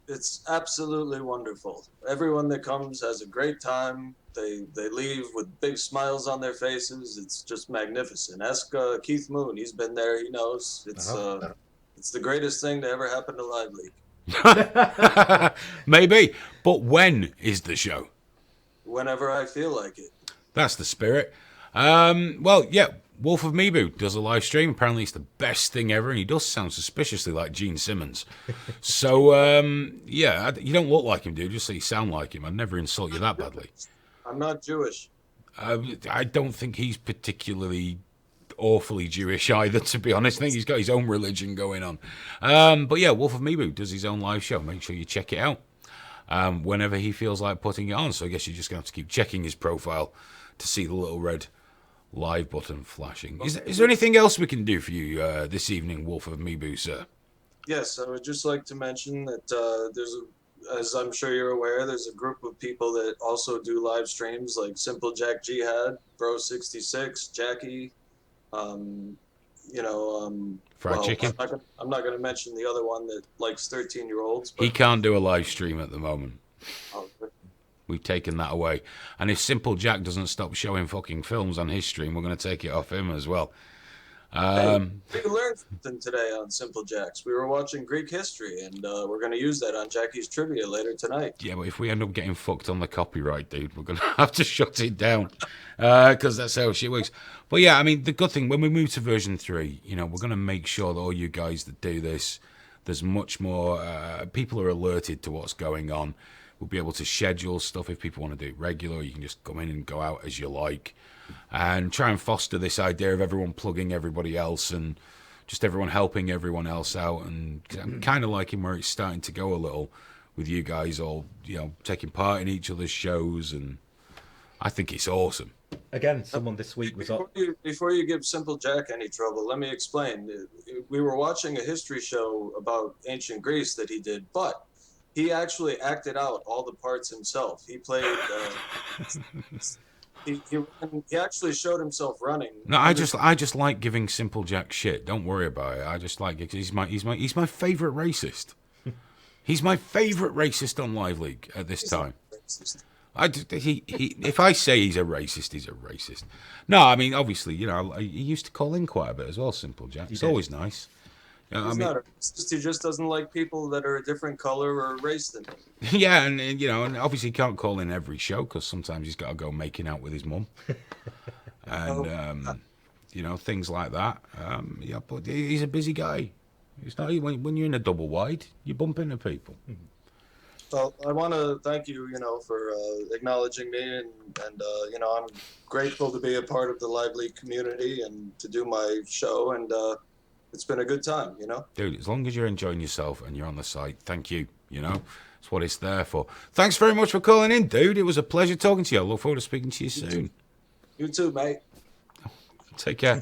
It's absolutely wonderful. Everyone that comes has a great time. They leave with big smiles on their faces. It's just magnificent. Ask Keith Moon. He's been there. He knows. It's the greatest thing to ever happen to LiveLeak. Maybe. But when is the show? Whenever I feel like it. That's the spirit. Well, yeah, Wolf of Mibu does a live stream. Apparently it's the best thing ever, and he does sound suspiciously like Gene Simmons. So, yeah, you don't look like him, dude, just so you sound like him. I'd never insult you that badly. I'm not Jewish. I don't think he's particularly awfully Jewish either, to be honest. I think he's got his own religion going on. But yeah, Wolf of Mibu does his own live show. Make sure you check it out whenever he feels like putting it on. So I guess you're just going to have to keep checking his profile to see the little red live button flashing. Is there anything else we can do for you this evening, Wolf of Mibu, sir? Yes, I would just like to mention that as I'm sure you're aware, there's a group of people that also do live streams like Simple Jack Jihad, Bro66, Jackie, Fried chicken. I'm not going to mention the other one that likes 13-year-olds. He can't do a live stream at the moment. Oh, We've taken that away. And if Simple Jack doesn't stop showing fucking films on his stream, we're going to take it off him as well. We learned something today on Simple Jacks. We were watching Greek history, and we're going to use that on Jackie's trivia later tonight. Yeah, but if we end up getting fucked on the copyright, dude, we're going to have to shut it down because that's how shit works. But yeah, I mean, the good thing, when we move to version 3, we're going to make sure that all you guys that do this, there's much more, people are alerted to what's going on. We'll be able to schedule stuff if people want to do it regular. You can just come in and go out as you like. And try and foster this idea of everyone plugging everybody else and just everyone helping everyone else out. And I'm kind of liking where it's starting to go a little with you guys all, taking part in each other's shows. And I think it's awesome. Again, someone this week was up. Before you give Simple Jack any trouble, let me explain. We were watching a history show about ancient Greece that he did, but he actually acted out all the parts himself. He played... He actually showed himself running. No, I just like giving Simple Jack shit. Don't worry about it. I just like it. He's my favorite racist. He's my favorite racist on LiveLeak at this time. If I say he's a racist, he's a racist. No, I mean obviously, he used to call in quite a bit as well. Simple Jack. It's always nice. He's not a racist. He just doesn't like people that are a different color or race than him. Yeah, and obviously he can't call in every show because sometimes he's got to go making out with his mum, and things like that. Yeah, but he's a busy guy. It's not when you're in a double wide, you bump into people. Well, I want to thank you, for acknowledging me, and I'm grateful to be a part of the LiveLeak community and to do my show, and it's been a good time, Dude, as long as you're enjoying yourself and you're on the site, thank you, That's what it's there for. Thanks very much for calling in, dude. It was a pleasure talking to you. I look forward to speaking to you soon. You too, mate. Take care.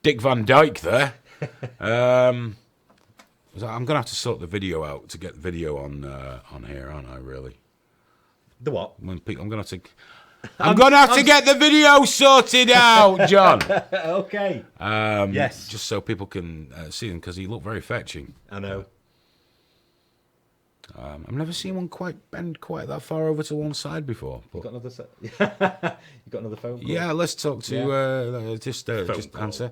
Dick Van Dyke there. I'm going to have to sort the video out to get the video on here, aren't I, really? The what? I'm going to have to... I'm going to have to get the video sorted out, John. Okay. Yes. Just so people can see him, because he looked very fetching. I know. I've never seen one bend quite that far over to one side before. But... You got another you got another phone call? Yeah, let's talk to just answer.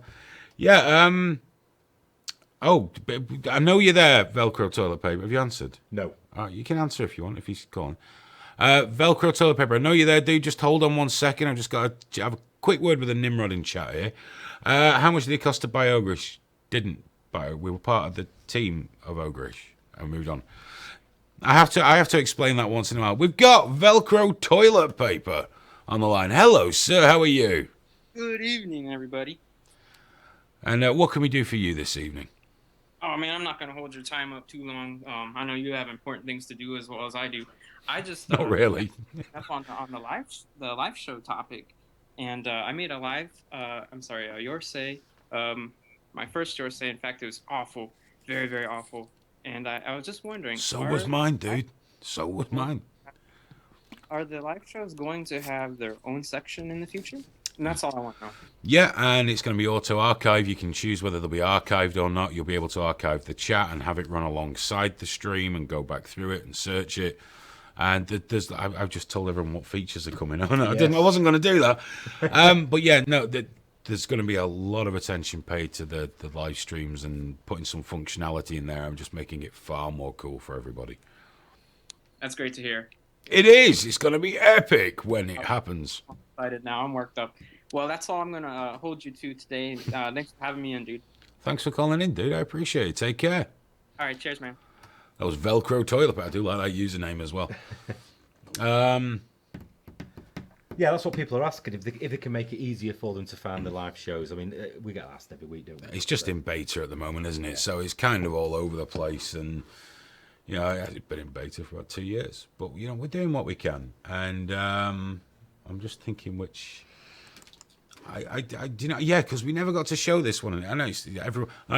Yeah. Oh, I know you're there, Velcro toilet paper. Have you answered? No. All right, you can answer if you want, if he's calling. Velcro toilet paper. I know you're there, dude. Just hold on 1 second. I've just got to have a quick word with a Nimrod in chat here. How much did it cost to buy Ogrish? Didn't buy. We were part of the team of Ogrish and moved on. I have to explain that once in a while. We've got Velcro toilet paper on the line. Hello, sir. How are you? Good evening, everybody. And what can we do for you this evening? Oh man, I'm not gonna hold your time up too long. I know you have important things to do as well as I do. I just not really up on the live show topic, and I made a live. Your say. My first your say. In fact, it was awful, very very awful. And I was just wondering. So was mine, dude. So was mine. Are the live shows going to have their own section in the future? And that's all I want to know. Yeah, and it's going to be auto-archive. You can choose whether they'll be archived or not. You'll be able to archive the chat and have it run alongside the stream and go back through it and search it. And I've just told everyone what features are coming on. I wasn't going to do that. But yeah, no, the there's going to be a lot of attention paid to the live streams and putting some functionality in there. I'm just making it far more cool for everybody. That's great to hear. It is. It's going to be epic when it happens. I'm excited now. I'm worked up. Well, that's all I'm going to hold you to today. Thanks for having me in, dude. Thanks for calling in, dude. I appreciate it. Take care. All right. Cheers, man. That was Velcro Toilet Paper. I do like that username as well. Yeah, that's what people are asking. If they can make it easier for them to find the live shows. I mean, we get asked every week, don't we? It's just in beta at the moment, isn't it? So it's kind of all over the place. And, you know, it's been in beta for about 2 years. But, you know, we're doing what we can. And I'm just thinking which... yeah, because we never got to show this one. I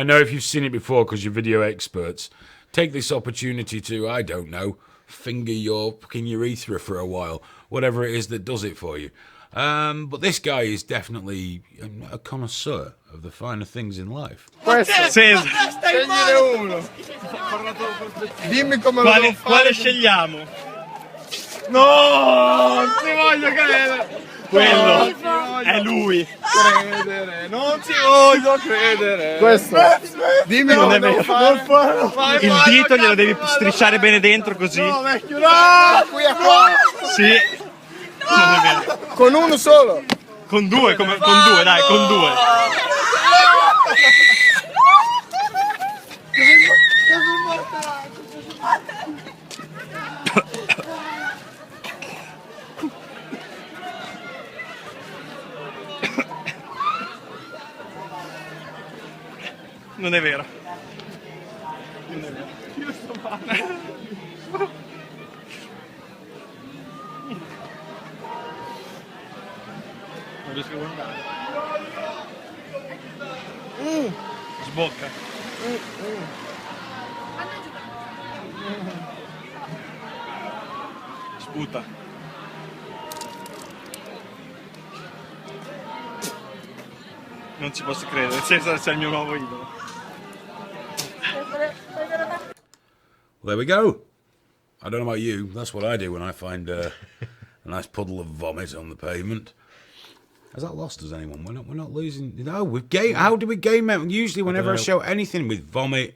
know if you've seen it before because you're video experts. Take this opportunity to, I don't know, finger your fucking urethra for a while. Whatever it is that does it for you. But this guy is definitely a connoisseur of the finer things in life. Scegliene uno. Dimmi come lo devo fare. Quale scegliamo? No, non ci voglio credere. Quello è lui. Credere, non ci voglio credere. Questo. Dimmi non è vero. Il dito glielo devi strisciare bene dentro così. No, vecchio, no! Da qui a qua. Sì. Non è vero. Con uno solo. Con due, come con due, dai, con due. Non è vero. Non è vero. Io sto male. Non riesco a guardare. Sbocca. Sputa. Non ci posso credere, Cesar c'è il mio nuovo idolo. There we go. I don't know about you. That's what I do when I find a nice puddle of vomit on the pavement. Has that lost us anyone? We're not losing. No, we've gained. How do we gain? Usually, whenever I show anything with vomit,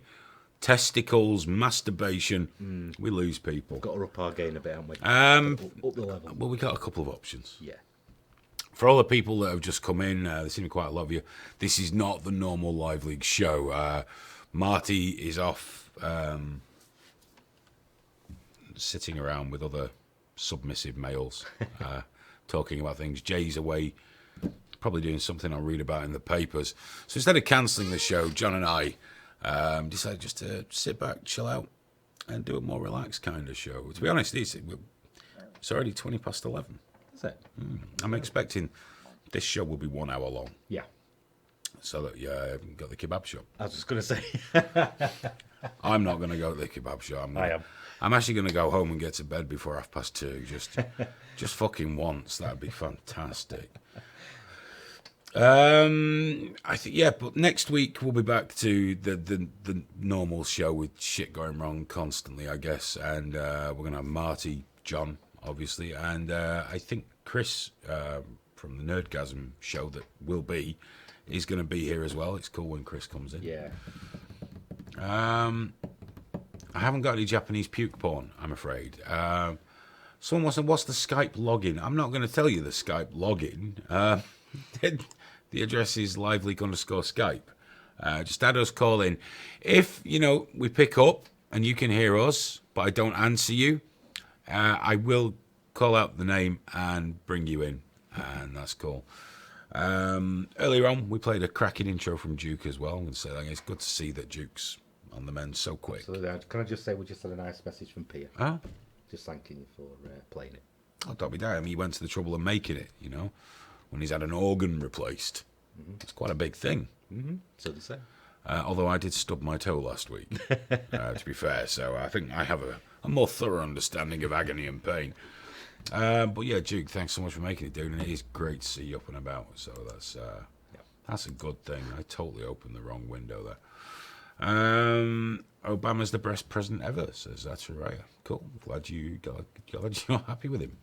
testicles, masturbation, we lose people. Got to up our gain a bit, haven't we? Up the level. Well, we got a couple of options. Yeah. For all the people that have just come in, there seem to be quite a lot of you. This is not the normal LiveLeak show. Marty is off sitting around with other submissive males, talking about things. Jay's away, probably doing something I'll read about in the papers. So instead of cancelling the show, John and I decided just to sit back, chill out, and do a more relaxed kind of show. To be honest, it's already 20 past 11. Is it? I'm expecting this show will be 1 hour long. Yeah. So that you got the kebab shop. I was just going to say. I'm not going to go to the kebab shop. I am. I'm actually going to go home and get to bed before 2:30. Just fucking once. That'd be fantastic. I think but next week we'll be back to the normal show with shit going wrong constantly, I guess. And we're going to have Marty, John, obviously, and I think Chris from the Nerdgasm show that will be is going to be here as well. It's cool when Chris comes in. Yeah. I haven't got any Japanese puke porn, I'm afraid. Someone wants to what's the Skype login? I'm not going to tell you the Skype login. The address is LiveLeak_Skype. Just add us, call in. If, we pick up and you can hear us, but I don't answer you, I will call out the name and bring you in, and that's cool. Earlier on, we played a cracking intro from Duke as well, and so it's good to see that Duke's on the mend so quick. So can I just say we just had a nice message from Pia? Huh? Just thanking you for playing it. Oh, don't be that. I mean, he went to the trouble of making it, when he's had an organ replaced. Mm-hmm. It's quite a big thing. Mm-hmm. So they say. Although I did stub my toe last week, to be fair, so I think I have a more thorough understanding of agony and pain. But yeah, Duke, thanks so much for making it, dude, and it is great to see you up and about. So that's a good thing. I totally opened the wrong window there. Obama's the best president ever, says that's right. Cool. Glad you're happy with him.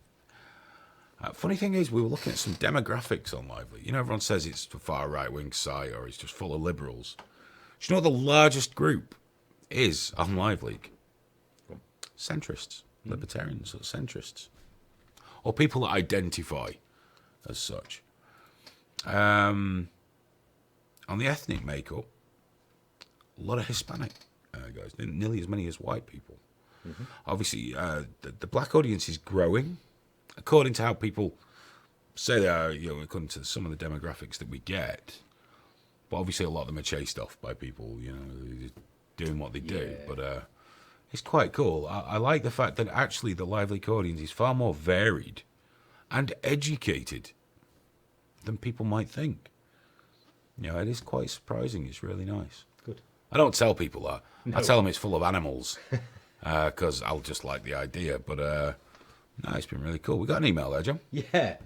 Funny thing is, we were looking at some demographics on LiveLeak. You know, everyone says it's the far right-wing site or it's just full of liberals. Do you know what the largest group is on LiveLeak? Centrists, libertarians, or centrists, or people that identify as such. On the ethnic makeup, a lot of Hispanic guys, nearly as many as white people. Obviously, the black audience is growing, according to how people say they are, you know, according to some of the demographics that we get. But obviously, a lot of them are chased off by people, you know, doing what they do. But it's quite cool. I like the fact that actually the LiveLeak audience is far more varied and educated than people might think. You know, it is quite surprising. It's really nice. Good. I don't tell people that. No. I tell them it's full of animals because I'll just like the idea. But no, it's been really cool. We got an email there, John. Yeah.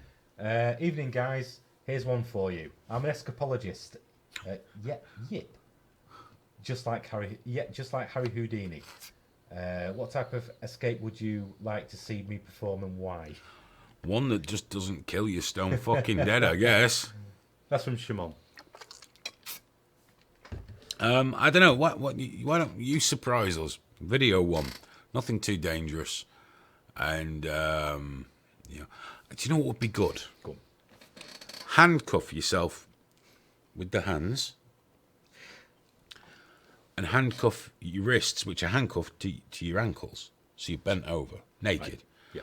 Evening, guys. Here's one for you. I'm an escapologist. Yip. Just like Harry Houdini. What type of escape would you like to see me perform and why? One that just doesn't kill you stone fucking dead, I guess. That's from Shimon. I don't know. Why don't you surprise us? Video one. Nothing too dangerous. And, you know, do you know what would be good? Go on. Handcuff yourself with the hands. And handcuff your wrists, which are handcuffed to your ankles. So you're bent over, naked. Right. Yeah.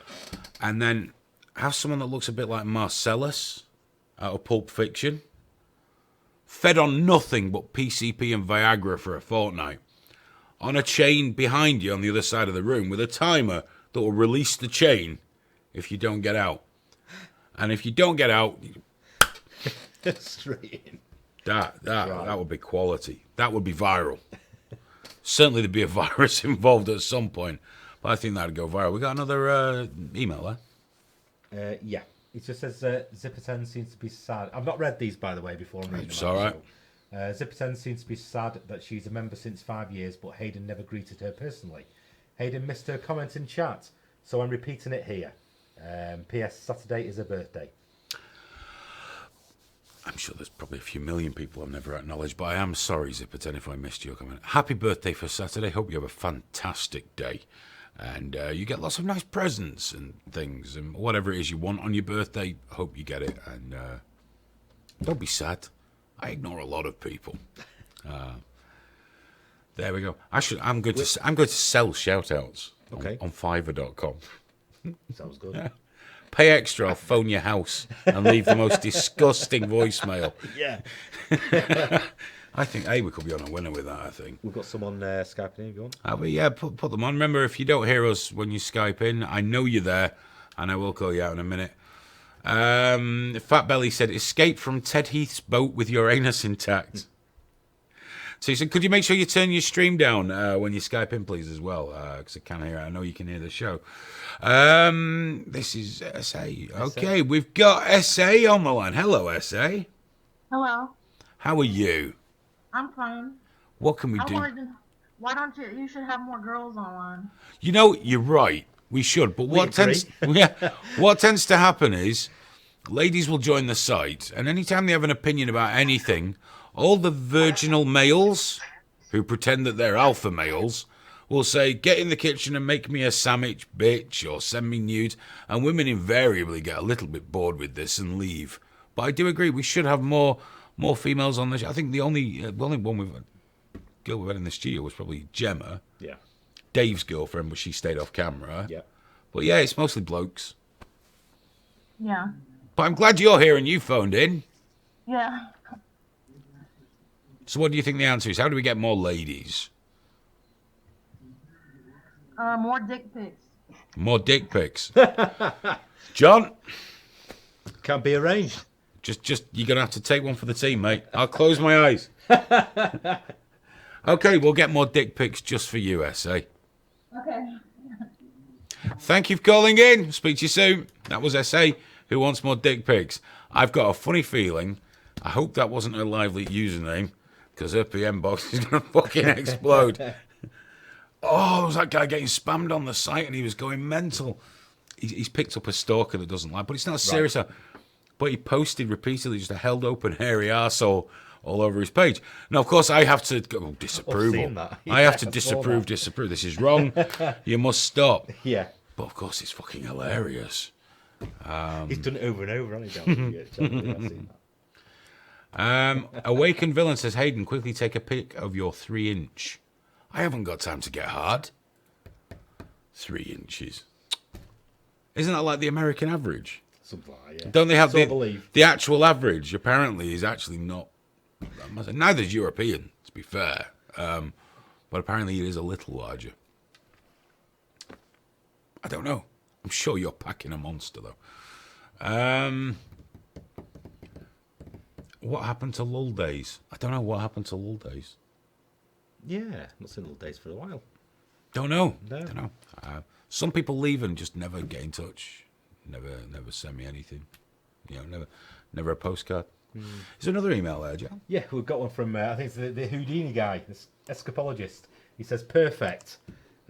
And then have someone that looks a bit like Marcellus out of Pulp Fiction. Fed on nothing but PCP and Viagra for a fortnight. On a chain behind you on the other side of the room with a timer that will release the chain if you don't get out. And if you don't get out... Straight in. That would be quality. That would be viral. Certainly there'd be a virus involved at some point. But I think that'd go viral. We got another email there. Yeah. It just says Zipper 10 seems to be sad. I've not read these, by the way, before I'm reading them. It's all right. Zipper 10 seems to be sad that she's a member since 5 years, but Hayden never greeted her personally. Hayden missed her comment in chat, so I'm repeating it here. P.S. Saturday is her birthday. I'm sure there's probably a few million people I've never acknowledged, but I am sorry, Zipper 10, if I missed your comment. Happy birthday for Saturday. Hope you have a fantastic day. And you get lots of nice presents and things, and whatever it is you want on your birthday, hope you get it. And don't be sad. I ignore a lot of people. There we go. I'm going to sell shout-outs on Fiverr.com. Sounds good. Pay extra, I'll phone your house and leave the most disgusting voicemail. Yeah. I think, we could be on a winner with that, I think. We've got some on Skype in, if you want. But yeah, put them on. Remember, if you don't hear us when you Skype in, I know you're there, and I will call you out in a minute. Fat Belly said, escape from Ted Heath's boat with your anus intact. So he said, could you make sure you turn your stream down when you Skype in, please, as well? Because I can't hear it. I know you can hear the show. This is SA. Okay, we've got SA on the line. Hello, SA. Hello. How are you? I'm fine. What can we do? Why don't you should have more girls online. You know, you're right. We should. But what tends to happen is ladies will join the site, and anytime they have an opinion about anything, all the virginal males who pretend that they're alpha males will say, get in the kitchen and make me a sandwich, bitch, or send me nudes. And women invariably get a little bit bored with this and leave. But I do agree, we should have more females on the show. I think the only one girl we've had in the studio was probably Gemma. Yeah. Dave's girlfriend, but she stayed off camera. Yeah. But yeah, it's mostly blokes. Yeah. But I'm glad you're here and you phoned in. Yeah. So what do you think the answer is? How do we get more ladies? More dick pics. More dick pics. John? Can't be arranged. Just you're going to have to take one for the team, mate. I'll close my eyes. Okay, we'll get more dick pics just for you, SA. Okay. Thank you for calling in. Speak to you soon. That was SA who wants more dick pics. I've got a funny feeling. I hope that wasn't her LiveLeak username, because her PM box is going to fucking explode. Oh, it was that guy getting spammed on the site and he was going mental. he's picked up a stalker that doesn't like, but it's not serious. But he posted repeatedly just a held open hairy arsehole all over his page. Now, of course, I have to go disapprove. I have to disapprove. This is wrong. You must stop. Yeah. But of course, it's fucking hilarious. He's done it over and over, hasn't he? I've seen that. Awakened Villain says, Hayden, quickly take a pic of your 3-inch. I haven't got time to get hard. 3 inches. Isn't that like the American average? Something like that, yeah. Don't they have the actual average? Apparently, is actually not. Neither's European, to be fair. But apparently, it is a little larger. I don't know. I'm sure you're packing a monster, though. What happened to Lull Days? I don't know what happened to Lull Days. Yeah, not seen Lull Days for a while. Don't know. No. Don't know. Some people leave and just never get in touch. Never send me anything. You know, never a postcard. Is there another email there, John? Yeah, we've got one from, I think it's the Houdini guy, this escapologist. He says, perfect.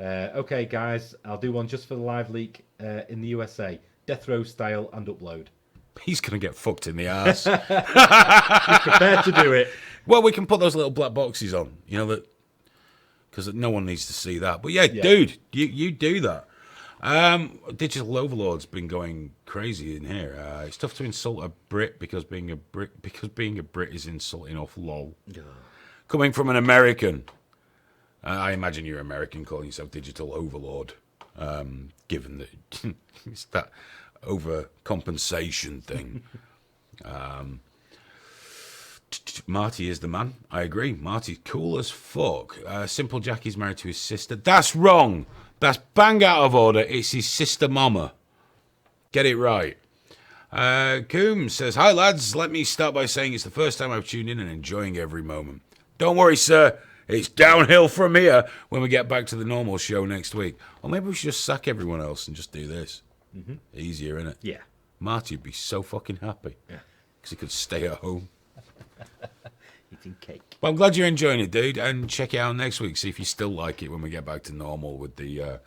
Okay, guys, I'll do one just for the live leak in the USA. Death row style and upload. He's going to get fucked in the ass. He's prepared to do it. Well, we can put those little black boxes on, you know, that because no one needs to see that. But yeah, dude, you do that. Digital Overlord's been going crazy in here. It's tough to insult a Brit because being a Brit is insulting off lol. Coming from an American, I imagine you're American calling yourself Digital Overlord. Given that it's that overcompensation thing. Marty is the man. I agree. Marty's cool as fuck. Simple Jackie's married to his sister. That's wrong. That's bang out of order. It's his sister mama. Get it right. Coombs says, hi lads, let me start by saying it's the first time I've tuned in and enjoying every moment. Don't worry, sir. It's downhill from here when we get back to the normal show next week. Or maybe we should just sack everyone else and just do this. Easier, innit? Yeah. Marty would be so fucking happy. Yeah. Because he could stay at home. Eating cake. Well, I'm glad you're enjoying it, dude. And check it out next week. See if you still like it when we get back to normal with the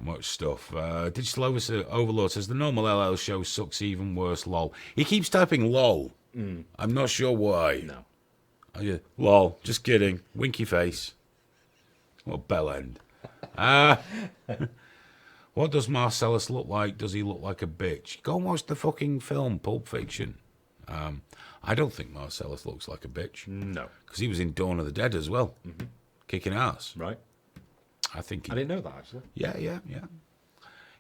much stuff. Digital Overlord says, the normal LL show sucks even worse, lol. He keeps typing lol. I'm not sure why. No. Oh, yeah. Lol. Just kidding. Winky face. What bell end. What does Marcellus look like? Does he look like a bitch? Go and watch the fucking film, Pulp Fiction. I don't think Marcellus looks like a bitch. No. Because he was in Dawn of the Dead as well. Kicking ass. Right. I think. I didn't know that, actually. Yeah.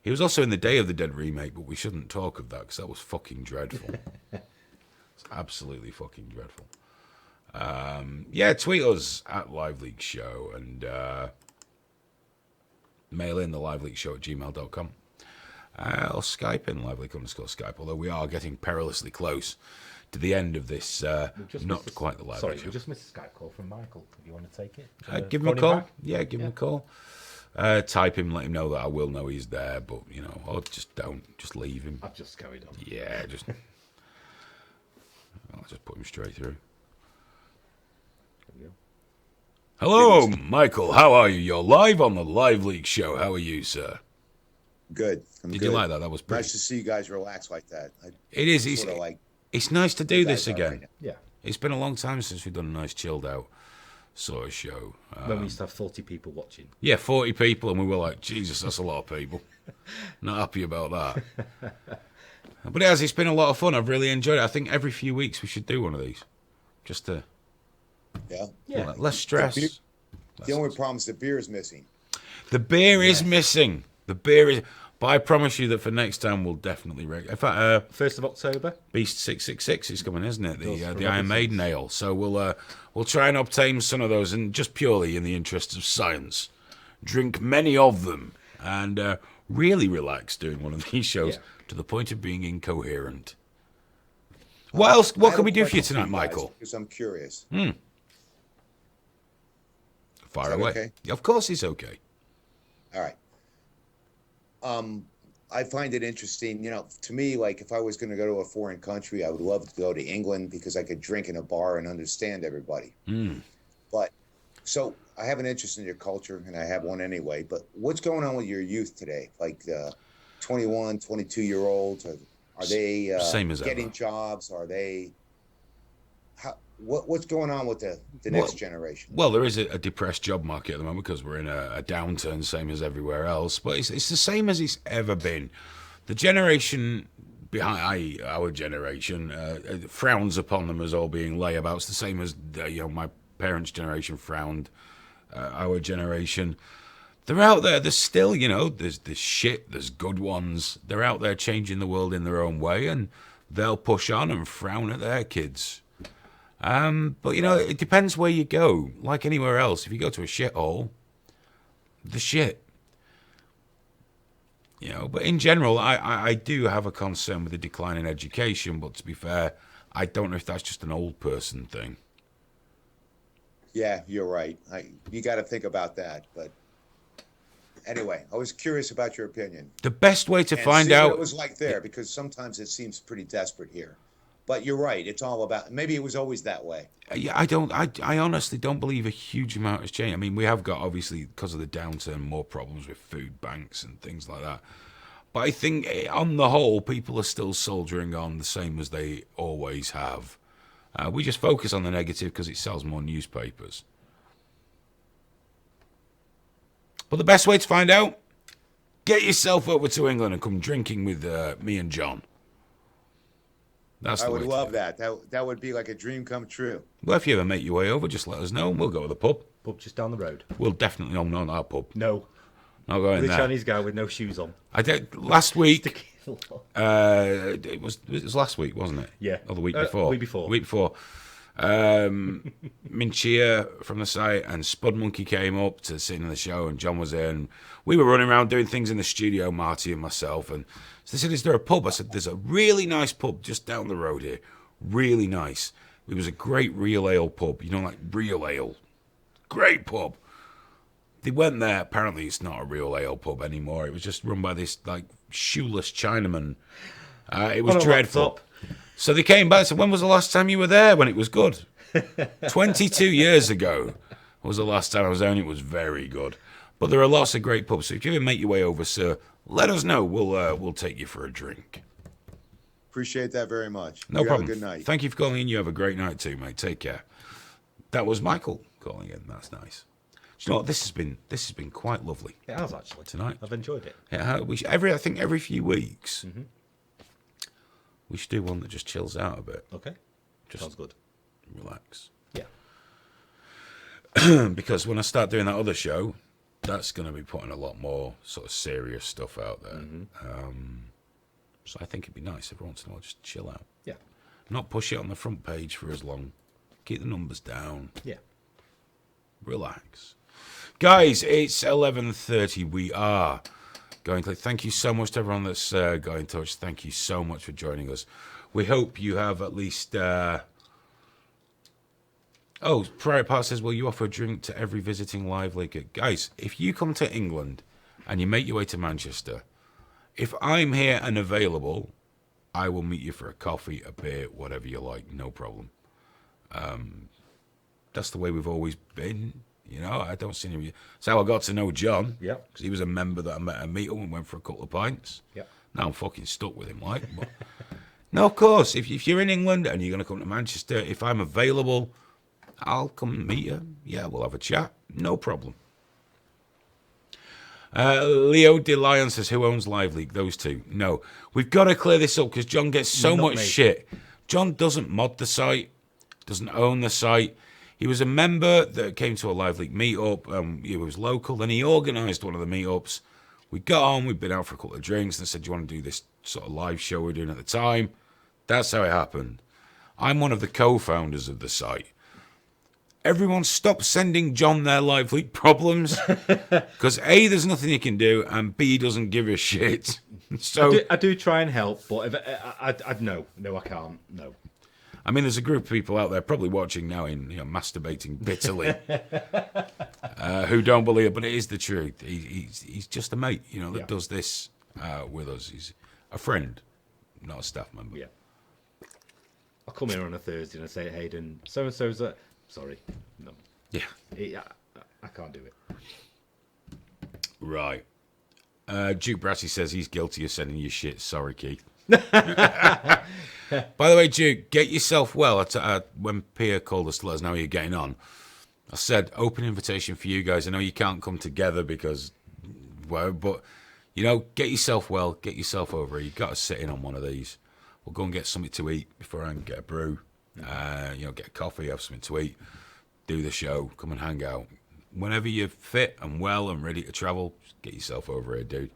He was also in the Day of the Dead remake, but we shouldn't talk of that because that was fucking dreadful. It's absolutely fucking dreadful. Tweet us at LiveLeak Show and mail in the LiveLeakShow@gmail.com. Or Skype in LiveLeak_Skype, although we are getting perilously close to the end of this, not quite the LiveLeak Sorry, show. we just missed a Skype call from Michael. If you want to take it. Give him a call. Yeah, give him a call. Type him, let him know that I will know he's there, but, you know, or just don't. Just leave him. I've just carried on. Yeah, just... I'll just put him straight through. Hello, Michael. How are you? You're live on the LiveLeak Show. How are you, sir? Good. Did you like that? That was pretty. Nice to see you guys relax like that. It is. It's nice to do this again. Right, yeah. It's been a long time since we've done a nice chilled out sort of show. When we used to have 40 people watching. Yeah, 40 people, and we were like, Jesus, that's a lot of people. Not happy about that. But it's been a lot of fun. I've really enjoyed it. I think every few weeks we should do one of these. Just to... Yeah. Less stress. The only problem is the beer is missing. The beer is missing. The beer is... But I promise you that for next time we'll definitely... In fact, 1st of October? Beast 666 is coming, isn't it? The Iron Maiden Ale. So we'll try and obtain some of those, and just purely in the interests of science, drink many of them, and really relax doing one of these shows to the point of being incoherent. What else? What can we do for you tonight, Michael? Because I'm curious. Fire away. Okay? Of course it's okay. All right. I find it interesting, you know, to me, like if I was going to go to a foreign country, I would love to go to England because I could drink in a bar and understand everybody. But so I have an interest in your culture, and I have one anyway, but what's going on with your youth today? Like 21, 22-year-olds? Are they Same as getting ever. jobs? Are they... What's going on with the next generation? Well, there is a depressed job market at the moment because we're in a downturn, same as everywhere else. But it's the same as it's ever been. The generation behind our generation frowns upon them as all being layabouts, the same as my parents' generation frowned our generation. They're out there. There's still, there's shit. There's good ones. They're out there changing the world in their own way, and they'll push on and frown at their kids. But it depends where you go. Like anywhere else, if you go to a shithole, the shit. But in general, I do have a concern with the decline in education. But to be fair, I don't know if that's just an old person thing. Yeah, you're right. You got to think about that. But anyway, I was curious about your opinion. The best way to find see out what it was like there, because sometimes it seems pretty desperate here. But you're right. It's all about. Maybe it was always that way. Yeah, I honestly don't believe a huge amount has changed. I mean, we have got, obviously, because of the downturn, more problems with food banks and things like that. But I think, on the whole, people are still soldiering on the same as they always have. We just focus on the negative because it sells more newspapers. But the best way to find out, get yourself over to England and come drinking with me and John. I would love that. That would be like a dream come true. Well, if you ever make your way over, just let us know and we'll go to the pub. Pub just down the road. We'll definitely not our pub. No. Not going the there. Chinese guy with no shoes on. I did last week. It was last week, wasn't it? Yeah. Or the week before. Week before. Week before. Minchia from the site and Spud Monkey came up to sit in the show, and John was there, and we were running around doing things in the studio, Marty and myself, and so they said, "Is there a pub?" I said, "There's a really nice pub just down the road here. Really nice. It was a great real ale pub. Like real ale. Great pub." They went there. Apparently, it's not a real ale pub anymore. It was just run by this shoeless Chinaman. It was dreadful. So they came back and said, "When was the last time you were there when it was good?" 22 years ago was the last time I was there, and it was very good. But there are lots of great pubs. So if you ever make your way over, sir, let us know. We'll take you for a drink. Appreciate that very much. No problem. Have a good night. Thank you for calling in. You have a great night too, mate. Take care. That was Michael calling in. That's nice. Do you know what? This has been quite lovely. It has actually tonight. I've enjoyed it. Yeah, I think every few weeks we should do one that just chills out a bit. Okay, sounds good. Relax. Yeah. Because when I start doing that other show, that's going to be putting a lot more sort of serious stuff out there. So I think it'd be nice every once in a while just chill out. Yeah. Not push it on the front page for as long. Keep the numbers down. Yeah. Relax. Guys, it's 11:30. We are going to... Thank you so much to everyone that's got in touch. Thank you so much for joining us. We hope you have at least... Prior Part says, will you offer a drink to every visiting LiveLeak? Guys, if you come to England and you make your way to Manchester, if I'm here and available, I will meet you for a coffee, a beer, whatever you like, no problem. That's the way we've always been. I don't see any... That's how I got to know John. Yeah. Because he was a member that I met at meetup and went for a couple of pints. Yeah. Now I'm fucking stuck with him, but... No, of course. If you're in England and you're going to come to Manchester, if I'm available, I'll come and meet you. Yeah, we'll have a chat. No problem. Leo DeLion says, who owns LiveLeak? Those two. No. We've got to clear this up because John gets so much shit. John doesn't mod the site, doesn't own the site. He was a member that came to a LiveLeak meetup. He was local. Then he organised one of the meetups. We got on. We'd been out for a couple of drinks and said, do you want to do this sort of live show we're doing at the time? That's how it happened. I'm one of the co-founders of the site. Everyone stop sending John their LiveLeak problems because A, there's nothing he can do, and B, he doesn't give a shit. So I do try and help, but if no, I can't. No. I mean, there's a group of people out there probably watching now masturbating bitterly who don't believe it, but it is the truth. He's just a mate, that does this with us. He's a friend, not a staff member. Yeah. I'll come here on a Thursday and I say, Hayden, so-and-so's a... Sorry. No. Yeah. I can't do it. Right. Duke Brassy says he's guilty of sending you shit. Sorry, Keith. By the way, Duke, get yourself well. When Pia called us to let us know how you're getting on, I said, open invitation for you guys. I know you can't come together because, well, but, you know, get yourself well. Get yourself over. You've got to sit in on one of these. We'll go and get something to eat before I can get a brew. You know, get a coffee, have something to eat, do the show, come and hang out. Whenever you're fit and well and ready to travel, just get yourself over here, dude.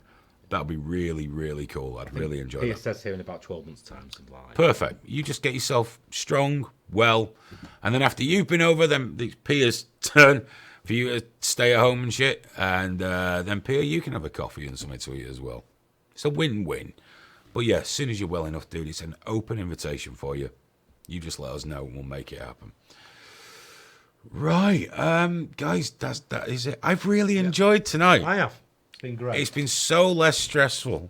That'd be really, really cool. I'd really enjoy that. Pia says here in about 12 months' time, something like that. Perfect. You just get yourself strong, well, and then after you've been over, then it's Pia's turn for you to stay at home and shit, and then Pia, you can have a coffee and something to eat as well. It's a win-win. But yeah, as soon as you're well enough, dude, it's an open invitation for you. You just let us know and we'll make it happen. Right, guys, that is it. I've really enjoyed tonight. I have. It's been great. It's been so less stressful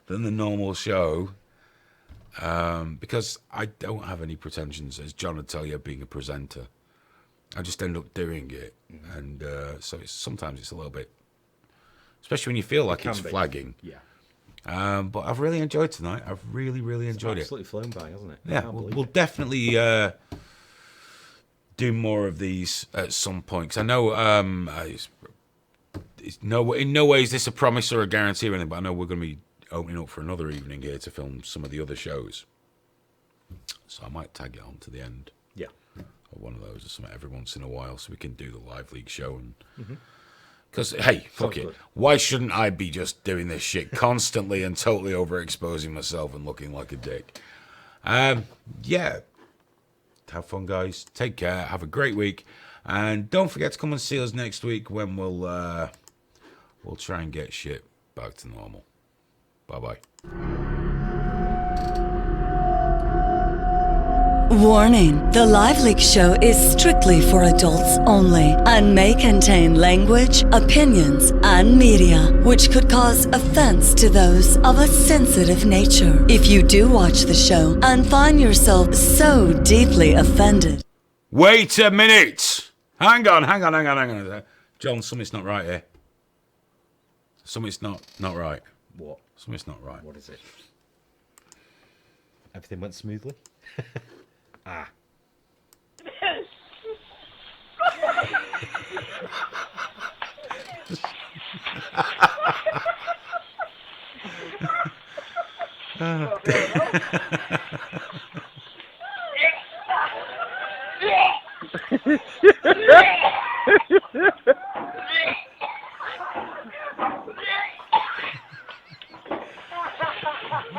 than the normal show. Because I don't have any pretensions, as John would tell you, being a presenter. I just end up doing it. And so sometimes it's a little bit, especially when you feel like it's flagging. Yeah. But I've really enjoyed tonight. I've really, really enjoyed it. Absolutely flown by, hasn't it? Yeah, we'll definitely do more of these at some point. Because I know in no way is this a promise or a guarantee or anything, but I know we're going to be opening up for another evening here to film some of the other shows. So I might tag it on to the end. Yeah. Or one of those or something every once in a while so we can do the LiveLeak show and... Because, hey, fuck it. Why shouldn't I be just doing this shit constantly and totally overexposing myself and looking like a dick? Yeah. Have fun, guys. Take care. Have a great week. And don't forget to come and see us next week when we'll try and get shit back to normal. Bye-bye. Warning, the LiveLeak show is strictly for adults only and may contain language, opinions, and media, which could cause offense to those of a sensitive nature. If you do watch the show and find yourself so deeply offended... Wait a minute! Hang on. John, something's not right here. Something's not right. What? Something's not right. What is it? Everything went smoothly? Ah.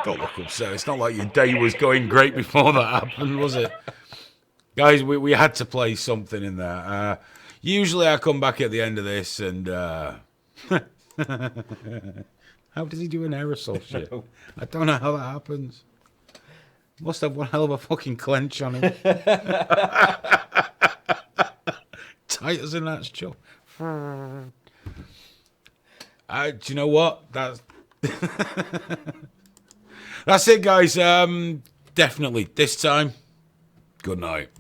Don't look upset. It's not like your day was going great before that happened, was it? Guys, we had to play something in there. Usually I come back at the end of this and... How does he do an aerosol shit? I don't know how that happens. Must have one hell of a fucking clench on him. Tight as a gnat's chop. Do you know what? That's it, guys. Definitely. This time, good night.